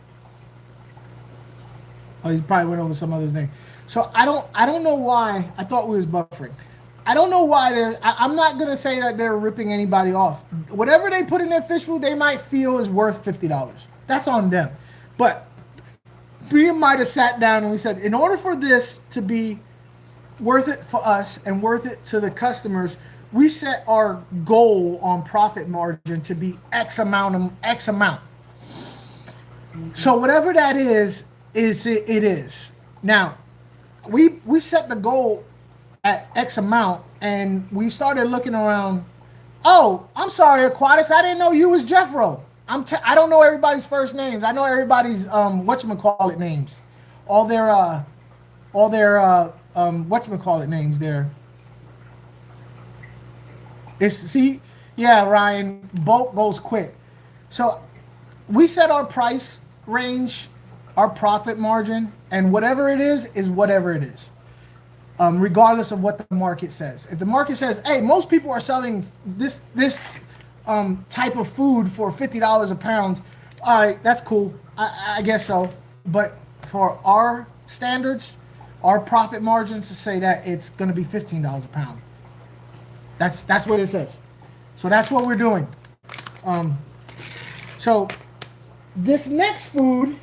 Speaker 1: Oh, he probably went over some other's name. So I don't know why. I thought we was buffering. I don't know why I'm not gonna say that they're ripping anybody off. Whatever they put in their fish food, they might feel is worth $50. That's on them. But we might have sat down and we said, in order for this to be worth it for us and worth it to the customers, we set our goal on profit margin to be X amount. So whatever that is it is. Now, we set the goal at X amount, and we started looking around. Oh, I'm sorry, Aquatics. I didn't know you was Jeffro. I don't know everybody's first names. I know everybody's whatchamacallit names. All their whatchamacallit names there. Yeah, Ryan, bulk goes quick. So we set our price range, our profit margin, and whatever it is whatever it is. Regardless of what the market says. If the market says, hey, most people are selling this type of food for $50 a pound, all right, that's cool. I guess so. But for our standards, our profit margins to say that it's going to be $15 a pound. That's what it says. So that's what we're doing. So this next food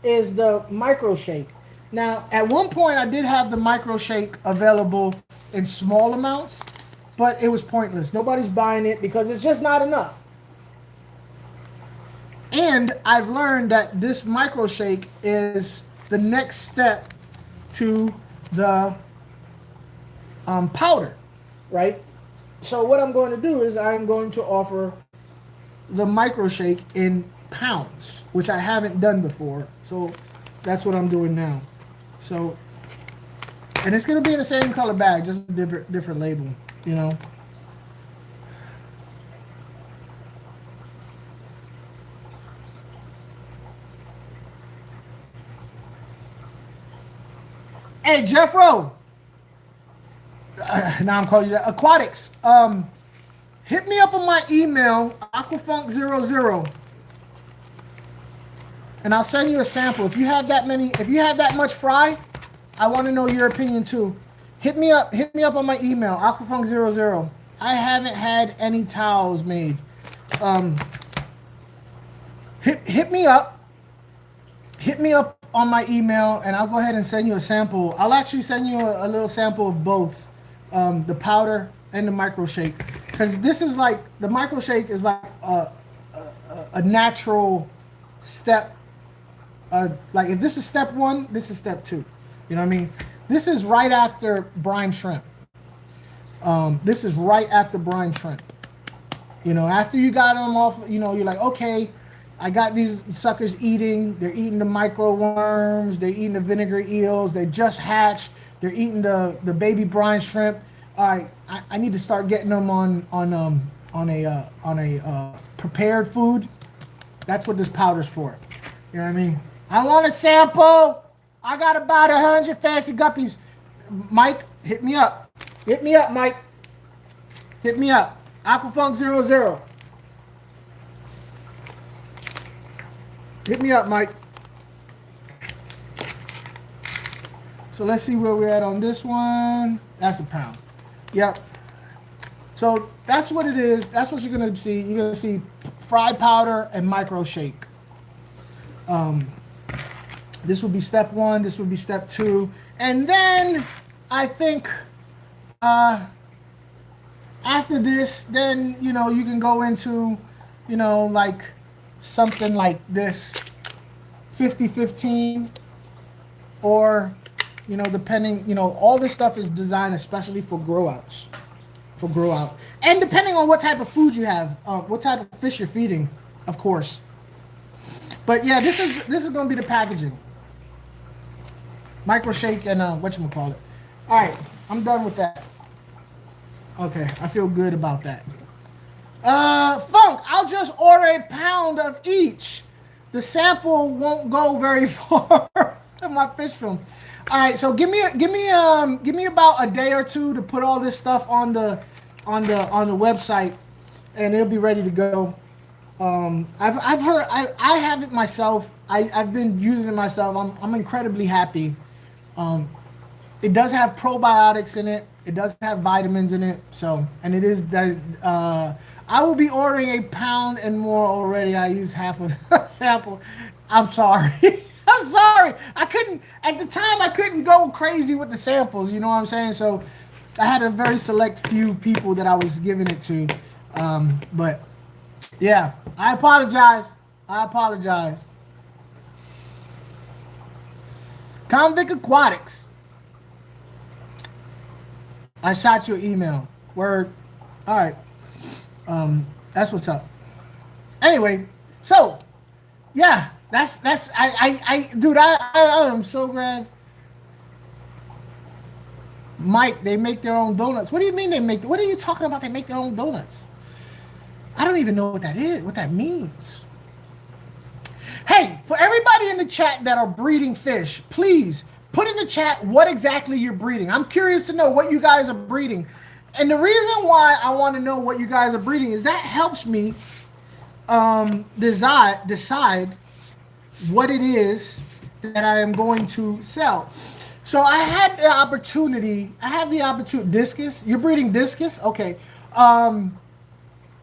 Speaker 1: is the micro shake. Now, at one point, I did have the micro shake available in small amounts, but it was pointless. Nobody's buying it because it's just not enough. And I've learned that this micro shake is the next step to the powder, right? So what I'm going to do is I'm going to offer the micro shake in pounds, which I haven't done before. So that's what I'm doing now. So, and it's going to be in the same color bag, just a different label, you know. Hey, Jeffro. Now I'm calling you that. Aquatics. Hit me up on my email, aquafunk00, and I'll send you a sample. If you have that much fry, I want to know your opinion too. Hit me up on my email, aquafunk00. I haven't had any towels made. Hit me up on my email, and I'll go ahead and send you a sample. I'll actually send you a little sample of both, the powder and the micro shake, because this is like, the micro shake is like a natural step. Like if this is step 1, this is step 2. You know what I mean? This is right after brine shrimp. This is right after brine shrimp. You know, after you got them off, you know, you're like, okay, I got these suckers eating. They're eating the micro worms. They're eating the vinegar eels. They just hatched. They're eating the baby brine shrimp. All right, I need to start getting them on a prepared food. That's what this powder's for. You know what I mean? I want a sample. I got about 100 fancy guppies. Mike, hit me up. Hit me up, Mike. Hit me up. Aquafunk00. Hit me up, Mike. So let's see where we're at on this one. That's a pound. Yep. So that's what it is. That's what you're going to see. You're going to see fried powder and micro shake. This would be step 1. This would be step 2. And then I think after this, then, you know, you can go into, you know, like something like this, 50-15, or, you know, depending, you know, all this stuff is designed especially for grow outs, and depending on what type of food you have, what type of fish you're feeding, of course. But yeah, this is going to be the packaging, micro shake and whatchamacallit. All right, I'm done with that. Okay, I feel good about that. Funk, I'll just order a pound of each. The sample won't go very far in my fish room. All right, so give me about a day or two to put all this stuff on the website, and it'll be ready to go. I've heard, I have it myself. I've been using it myself. I'm incredibly happy. It does have probiotics in it. It does have vitamins in it. So, and it is I will be ordering a pound and more already. I used half of the sample. I'm sorry. I'm sorry. I couldn't, at the time, I couldn't go crazy with the samples. You know what I'm saying? So I had a very select few people that I was giving it to. But yeah, I apologize. Convict Aquatics. I shot you an email. Word. All right. That's what's up. Anyway, so yeah, that's I am so glad. Mike, they make their own donuts. What do you mean they make? What are you talking about? They make their own donuts. I don't even know what that is. What that means. Hey, for everybody in the chat that are breeding fish, please put in the chat what exactly you're breeding. I'm curious to know what you guys are breeding. And the reason why I want to know what you guys are breeding is that helps me decide what it is that I am going to sell. So I had the opportunity. Discus. You're breeding discus, okay?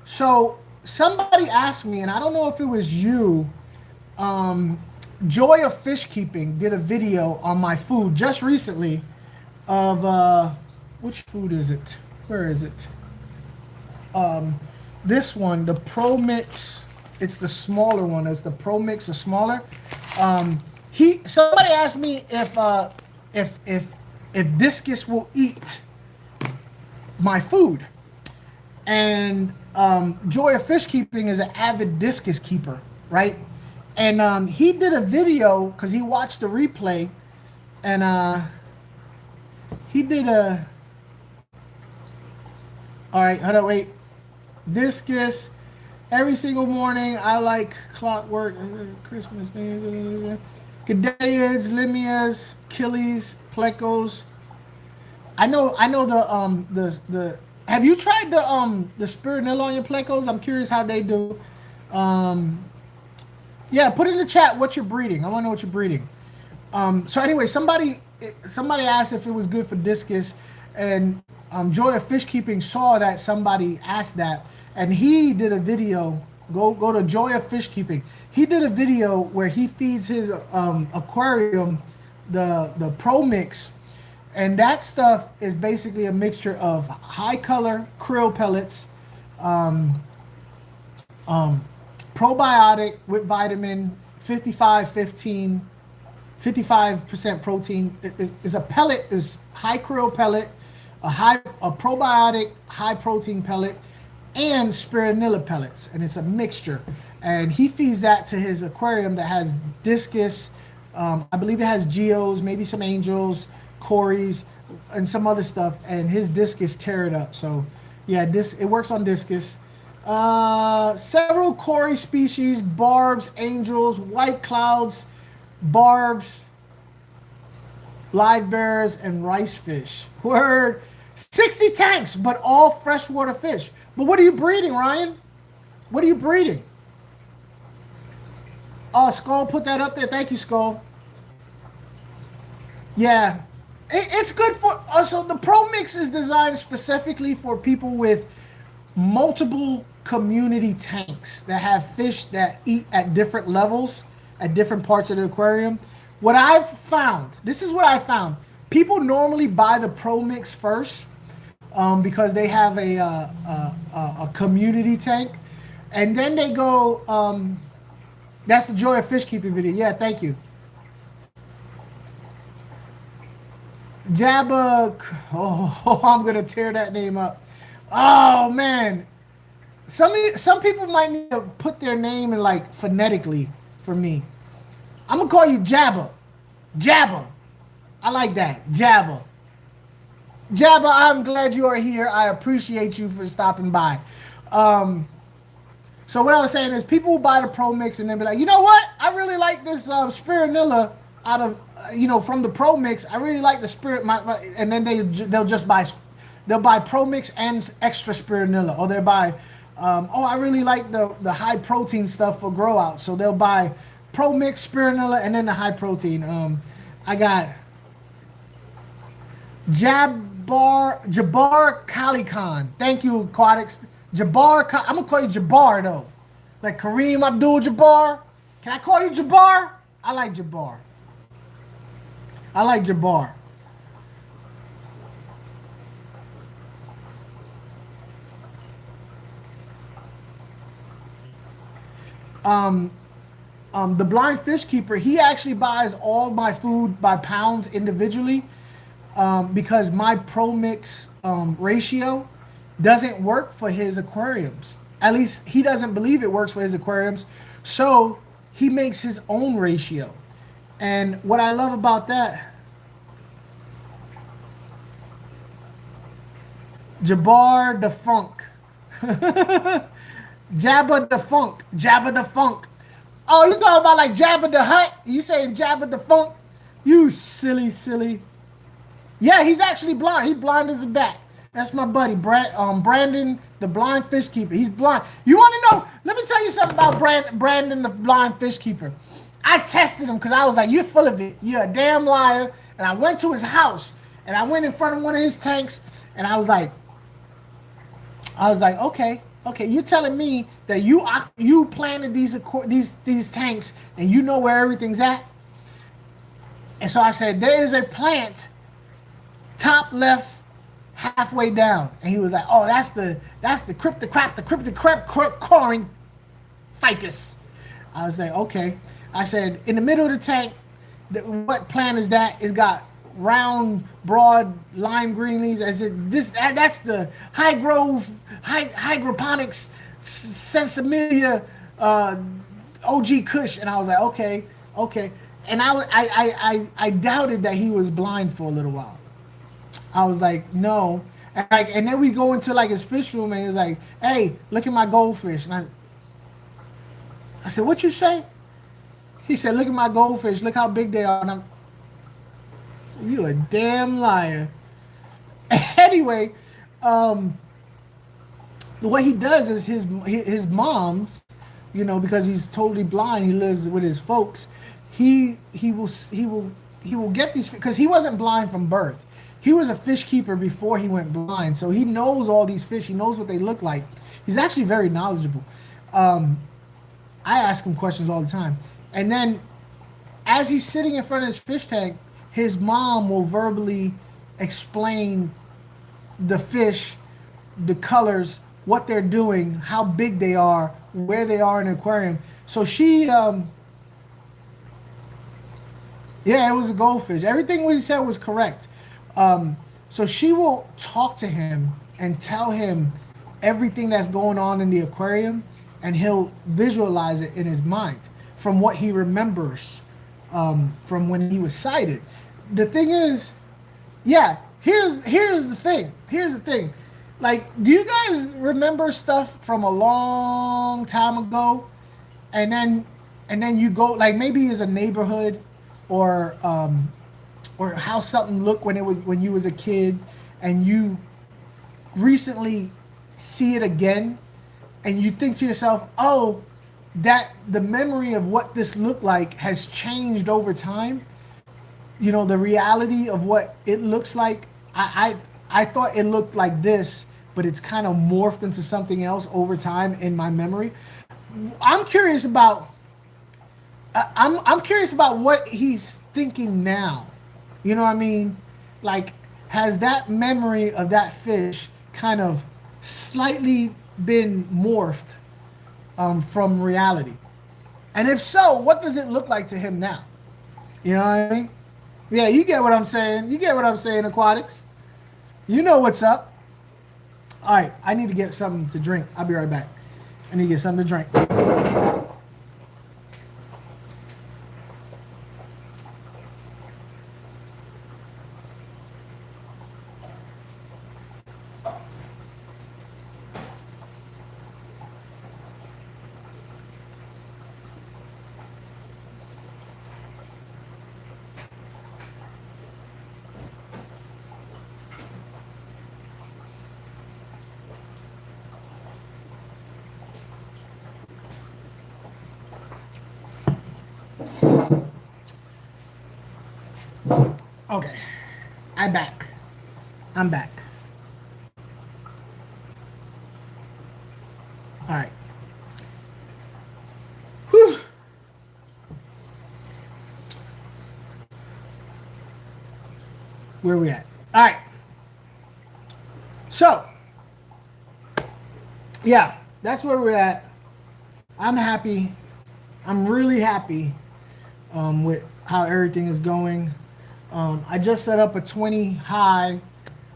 Speaker 1: So somebody asked me, and I don't know if it was you. Joy of Fishkeeping did a video on my food just recently of which food is it? Where is it? This one, the Pro Mix. It's the smaller one. It's the Pro Mix, the smaller. Somebody asked me if discus will eat my food, and Joy of Fishkeeping is an avid discus keeper, right? And he did a video because he watched the replay, and he did a. All right, hold on, wait. Discus. Every single morning, I like clockwork. Christmas things. Cadeids, Limias, Achilles, Plecos. I know the. Have you tried the Spirinilla on your Plecos? I'm curious how they do. Yeah, put in the chat what you're breeding. I want to know what you're breeding. So anyway, somebody asked if it was good for discus, and Joy of Fishkeeping saw that somebody asked that, and he did a video. Go to Joy of Fishkeeping. He did a video where he feeds his aquarium the Pro Mix, and that stuff is basically a mixture of high color krill pellets, probiotic with vitamin 55% protein. Is a pellet, is high krill pellet, a probiotic high protein pellet, and Spirinilla pellets, and it's a mixture. And he feeds that to his aquarium that has discus. I believe it has geos, maybe some angels, cories, and some other stuff. And his discus tear it up. So yeah, it works on discus. Several cory species, barbs, angels, white clouds, barbs, live bears, and rice fish. Word. 60 tanks, but all freshwater fish. But what are you breeding, Ryan? What are you breeding? Oh, Skull put that up there. Thank you, Skull. Yeah. It's good for... So the Pro Mix is designed specifically for people with multiple community tanks that have fish that eat at different levels, at different parts of the aquarium. What I've found, this is what I found. People normally buy the Pro Mix first because they have a community tank. And then they go... that's the Joy of Fishkeeping video. Yeah, thank you. Jabba. Oh, I'm going to tear that name up. Oh, man. Some people might need to put their name in, like, phonetically for me. I'm going to call you Jabba. Jabba. I like that. Jabba. Jabba, I'm glad you are here. I appreciate you for stopping by. So what I was saying is people will buy the Pro Mix and then be like, you know what? I really like this Spirinilla out of, from the Pro Mix. I really like the Spirit. And then they'll buy Pro Mix and extra Spirinilla. Or they'll buy, I really like the high protein stuff for grow out. So they'll buy Pro Mix, Spirinilla, and then the high protein. I got Jabbar Kalikhan. Thank you, Aquatics. Jabbar, I'm gonna call you Jabbar though, like Kareem Abdul-Jabbar. Can I call you Jabbar? I like Jabbar. I like Jabbar. The blind fish keeper, he actually buys all my food by pounds individually, because my Pro Mix ratio doesn't work for his aquariums. At least he doesn't believe it works for his aquariums. So he makes his own ratio. And what I love about that, Jabbar the Funk. Jabba the Funk. Jabba the Funk. Oh, you talking about like Jabba the Hutt? You saying Jabba the Funk? You silly. Yeah, he's actually blind. He's blind as a bat. That's my buddy, Brandon, the blind fish keeper. He's blind. You want to know? Let me tell you something about Brandon, the blind fish keeper. I tested him because I was like, you're full of it. You're a damn liar. And I went to his house and I went in front of one of his tanks and I was like, okay, you're telling me that you planted these tanks and you know where everything's at? And so I said, there is a plant top left halfway down. And he was like, oh, that's the cryptocrap ficus. I was like, okay. I said, in the middle of the tank, what plant is that? It's got round, broad, lime green leaves. I said, that's the hydroponics sensimilia OG Kush. And I was like, okay. And I doubted that he was blind for a little while. I was like, no. And then we go into like his fish room and he's like, hey, look at my goldfish. And I said, what you say? He said, look at my goldfish. Look how big they are. And I said, you a damn liar. Anyway, what he does is his mom's, because he's totally blind, he lives with his folks. He will get these, because he wasn't blind from birth. He was a fish keeper before he went blind, so he knows all these fish. He knows what they look like. He's actually very knowledgeable. I ask him questions all the time. And then as he's sitting in front of his fish tank, his mom will verbally explain the fish, the colors, what they're doing, how big they are, where they are in the aquarium. So she, yeah, it was a goldfish. Everything we said was correct. So she will talk to him and tell him everything that's going on in the aquarium, and he'll visualize it in his mind from what he remembers from when he was sighted. The thing is, yeah, here's the thing. Like, do you guys remember stuff from a long time ago, and then you go, like, maybe it's a neighborhood or how something looked when you was a kid, and you recently see it again, and you think to yourself, oh, that the memory of what this looked like has changed over time. The reality of what it looks like. I thought it looked like this, but it's kind of morphed into something else over time in my memory. I'm curious about what he's thinking now. You know what I mean? Like, has that memory of that fish kind of slightly been morphed from reality? And if so, what does it look like to him now? You know what I mean? Yeah, you get what I'm saying. Aquatics. You know what's up. All right, I need to get something to drink. I'll be right back. I need to get something to drink. Okay, I'm back. All right. Whew. Where are we at? All right. So, yeah, that's where we're at. I'm happy. I'm really happy with how everything is going. I just set up a 20 high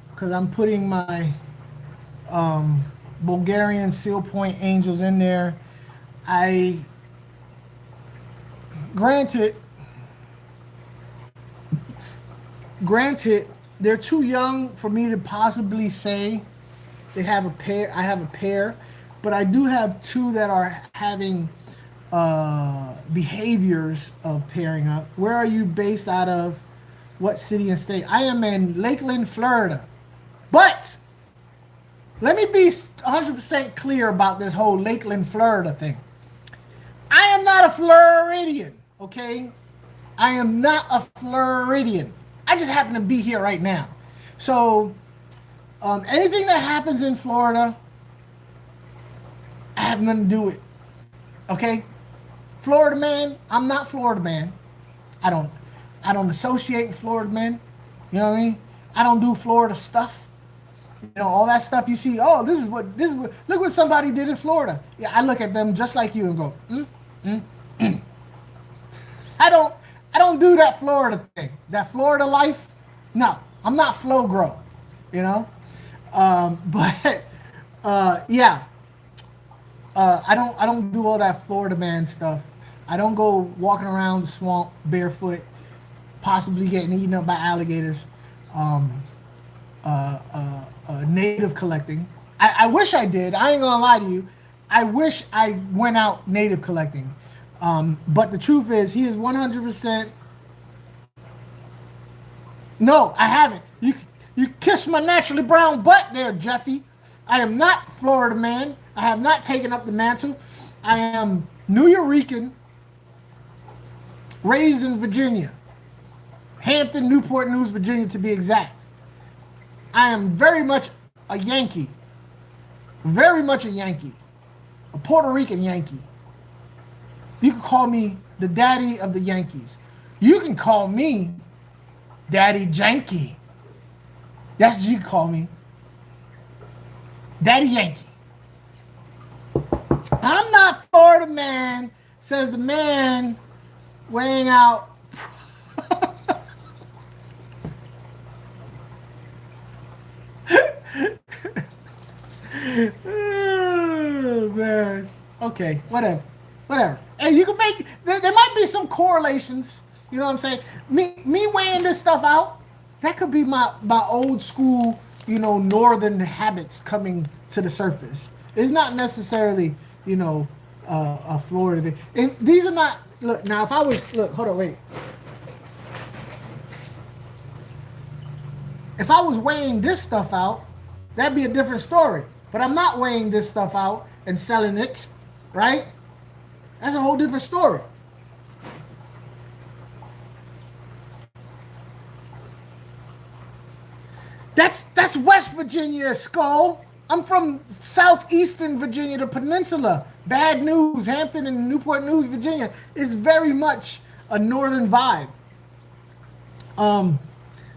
Speaker 1: because I'm putting my Bulgarian seal point angels in there. Granted, they're too young for me to possibly say they have a pair. I have a pair, but I do have two that are having behaviors of pairing up. Where are you based out of? What city and state? I am in Lakeland, Florida. But let me be 100% clear about this whole Lakeland, Florida thing. I am not a Floridian, Okay, I am not a Floridian. I just happen to be here right now. So anything that happens in Florida, I have nothing to do with. Okay, Florida man, I'm not Florida man. I don't I don't associate with Florida men. You know what I mean? I don't do Florida stuff. You know, all that stuff you see, oh, this is what look what somebody did in Florida. Yeah, I look at them just like you and go, I don't do that Florida thing. That Florida life. No, I'm not flow grow, you know? But yeah. I don't do all that Florida man stuff. I don't go walking around the swamp barefoot, possibly getting eaten up by alligators. Native collecting. I wish I did. I ain't gonna lie to you. I wish I went out native collecting. But the truth is, he is 100%. No, I haven't. You kissed my naturally brown butt there, Jeffy. I am not Florida man. I have not taken up the mantle. I am New Yorican, raised in Virginia. Hampton, Newport News, Virginia to be exact. I am very much a Yankee. Very much a Yankee. A Puerto Rican Yankee. You can call me the daddy of the Yankees. You can call me Daddy Janky. That's what you call me. Daddy Yankee. I'm not Florida man, says the man weighing out. Oh, man. Okay, whatever. Hey, you can make, there might be some correlations. You know what I'm saying? Me weighing this stuff out, that could be my old school, you know, northern habits coming to the surface. It's not necessarily, you know, a Florida thing. And these are not, look, now if I was, look, hold on, wait. If I was weighing this stuff out, that'd be a different story. But I'm not weighing this stuff out and selling it, right? That's a whole different story. That's West Virginia, Skull. I'm from southeastern Virginia, the peninsula. Bad news. Hampton and Newport News, Virginia is very much a northern vibe.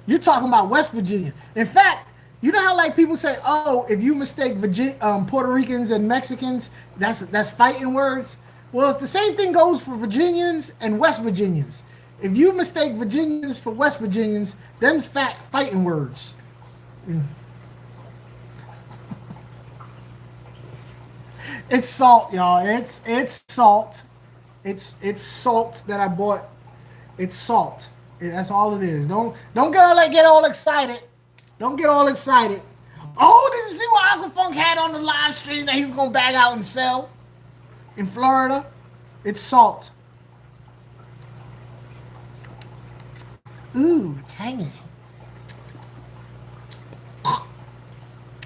Speaker 1: You're talking about West Virginia. In fact, you know how like people say, oh, if you mistake Puerto Ricans and Mexicans, that's fighting words. Well, it's the same thing goes for Virginians and West Virginians. If you mistake Virginians for West Virginians, them's fighting words. It's salt, y'all. It's salt. It's salt that I bought. It's salt. That's all it is. Don't get all excited. Don't get all excited. Oh, did you see what Aqua Funk had on the live stream that he's gonna bag out and sell in Florida? It's salt. Ooh, tangy.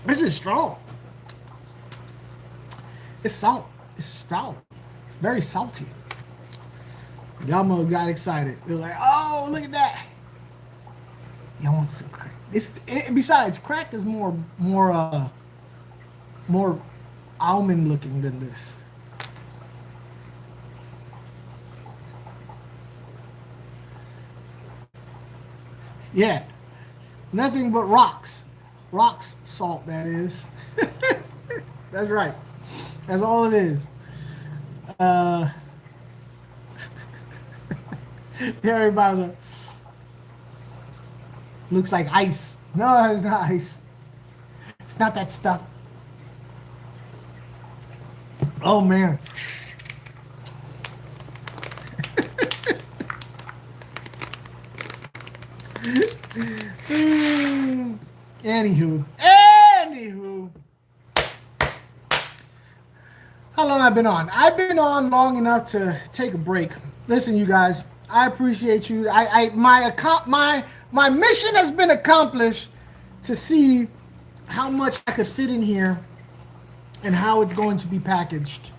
Speaker 1: This is strong. It's salt. It's strong. Very salty. Y'all mother got excited. They're like, oh, look at that. Y'all want some crack. Besides, crack is more almond looking than this. Yeah. Nothing but rocks. Rocks salt, that is. That's right. That's all it is. Everybody looks like ice. No, it's not ice. It's not that stuff. Oh man. Anywho. How long have I been on? I've been on long enough to take a break. Listen, you guys, I appreciate you. My mission has been accomplished to see how much I could fit in here and how it's going to be packaged.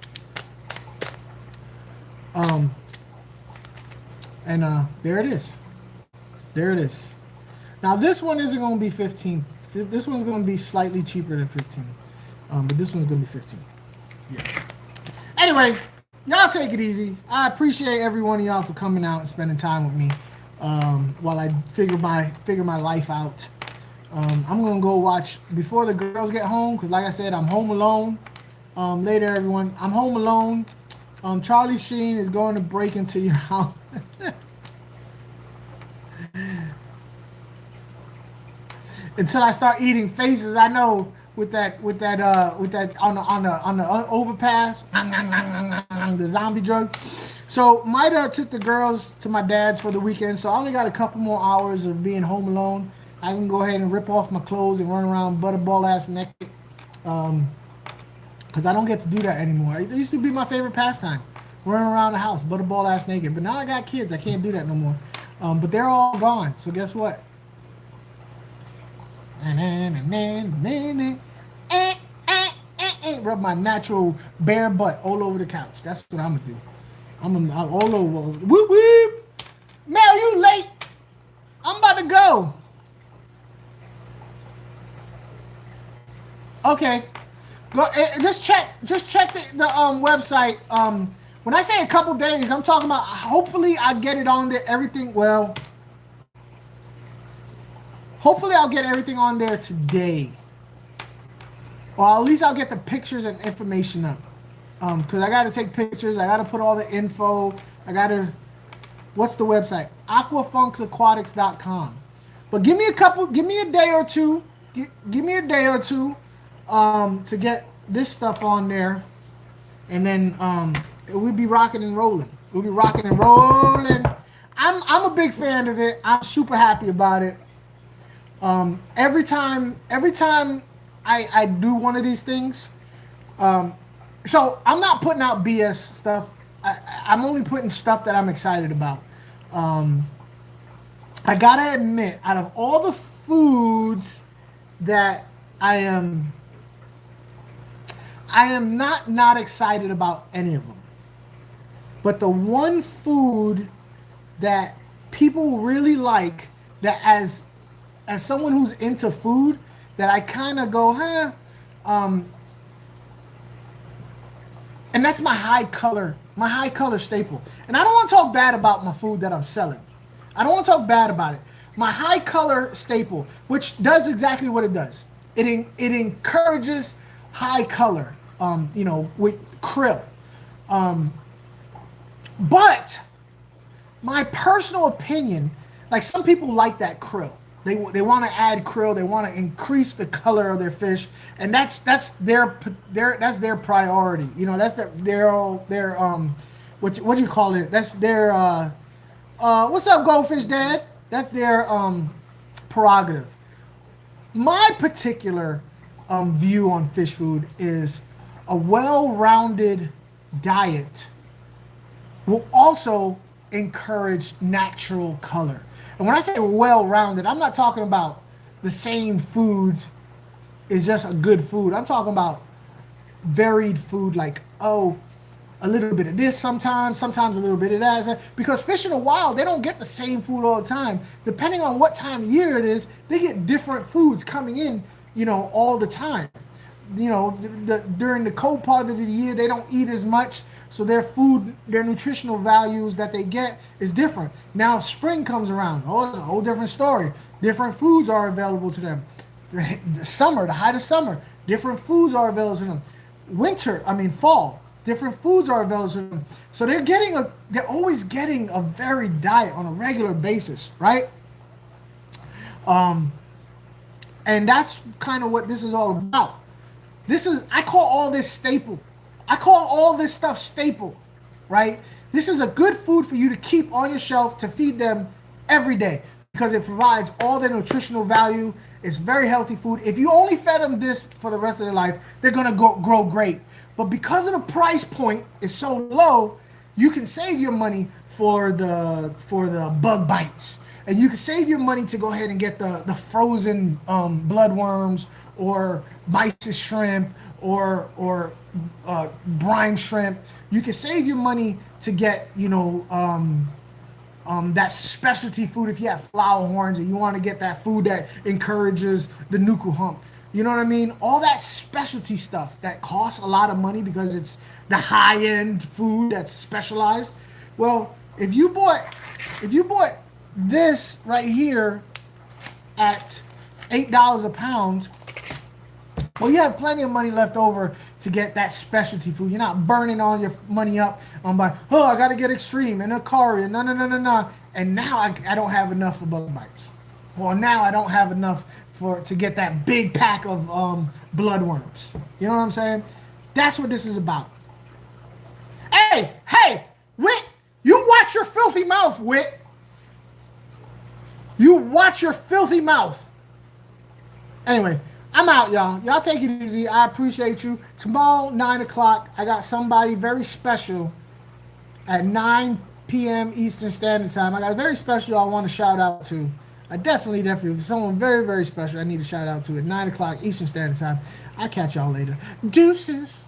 Speaker 1: And there it is. There it is. Now this one isn't going to be 15. This one's going to be slightly cheaper than 15. But this one's going to be 15. Yeah. Anyway, y'all take it easy. I appreciate every one of y'all for coming out and spending time with me while I figure my life out. I'm going to go watch before the girls get home because, like I said, I'm home alone. Later, everyone. I'm home alone. Charlie Sheen is going to break into your house. Until I start eating faces, I know with that on the overpass, the zombie drug. So Maida took the girls to my dad's for the weekend, so I only got a couple more hours of being home alone. I can go ahead and rip off my clothes and run around butterball ass naked, because I don't get to do that anymore. It used to be my favorite pastime, running around the house butterball ass naked. But now I got kids, I can't do that no more. But they're all gone, so guess what? Rub my natural bare butt all over the couch. That's what I'm gonna do. I'm all over. Whoop whoop. Mel, you late? I'm about to go. Okay. Go. Just check the website. When I say a couple days, I'm talking about hopefully I get it on there. Everything. Well. Hopefully I'll get everything on there today. Or at least I'll get the pictures and information up. Because I got to take pictures. I got to put all the info. I got to... What's the website? aquafunksaquatics.com. But give me a day or two. Give me a day or two to get this stuff on there. And then we'll be rocking and rolling. We'll be rocking and rolling. I'm a big fan of it. I'm super happy about it. Every time I do one of these things, so I'm not putting out BS stuff. I'm only putting stuff that I'm excited about. I gotta admit, out of all the foods that I am not excited about any of them. But the one food that people really like, that as someone who's into food, that I kind of go, and that's my high color staple. And I don't want to talk bad about my food that I'm selling. I don't want to talk bad about it. My high color staple, which does exactly what it does. It encourages high color, with krill. But my personal opinion, like some people like that krill. They want to add krill. They want to increase the color of their fish, and that's their priority. That's their what do you call it? That's their what's up, Goldfish Dad? That's their prerogative. My particular view on fish food is a well-rounded diet will also encourage natural color. And when I say well-rounded, I'm not talking about the same food is just a good food. I'm talking about varied food, like, a little bit of this sometimes a little bit of that. Because fish in the wild, they don't get the same food all the time. Depending on what time of year it is, they get different foods coming in, all the time. During the cold part of the year, they don't eat as much. So their nutritional values that they get is different. Now spring comes around. It's a whole different story. Different foods are available to them. The height of summer, different foods are available to them. Fall, different foods are available to them. So they're always getting a varied diet on a regular basis, right? And that's kind of what this is all about. I call all this staple. I call all this stuff staple, right? This is a good food for you to keep on your shelf to feed them every day because it provides all their nutritional value. It's very healthy food. If you only fed them this for the rest of their life, they're going to grow great. But because of the price point is so low, you can save your money for the bug bites. And you can save your money to go ahead and get the frozen bloodworms or mysis shrimp or brine shrimp. You can save your money to get that specialty food. If you have flower horns and you want to get that food that encourages the nuku hump, you know what I mean? All that specialty stuff that costs a lot of money because it's the high-end food that's specialized. Well, if you bought this right here at $8 a pound, well, you have plenty of money left over to get that specialty food. You're not burning all your money up on buying, oh, I got to get extreme and aquarium, no. And now I don't have enough for bug bites. Or now I don't have enough to get that big pack of bloodworms. You know what I'm saying? That's what this is about. Hey, Wit, you watch your filthy mouth, Wit. You watch your filthy mouth. Anyway, I'm out, y'all. Y'all take it easy. I appreciate you. Tomorrow, 9 o'clock, I got somebody very special at 9 p.m. Eastern Standard Time. I got a very special I want to shout out to. I definitely, someone very, very special I need to shout out to at 9 o'clock Eastern Standard Time. I'll catch y'all later. Deuces.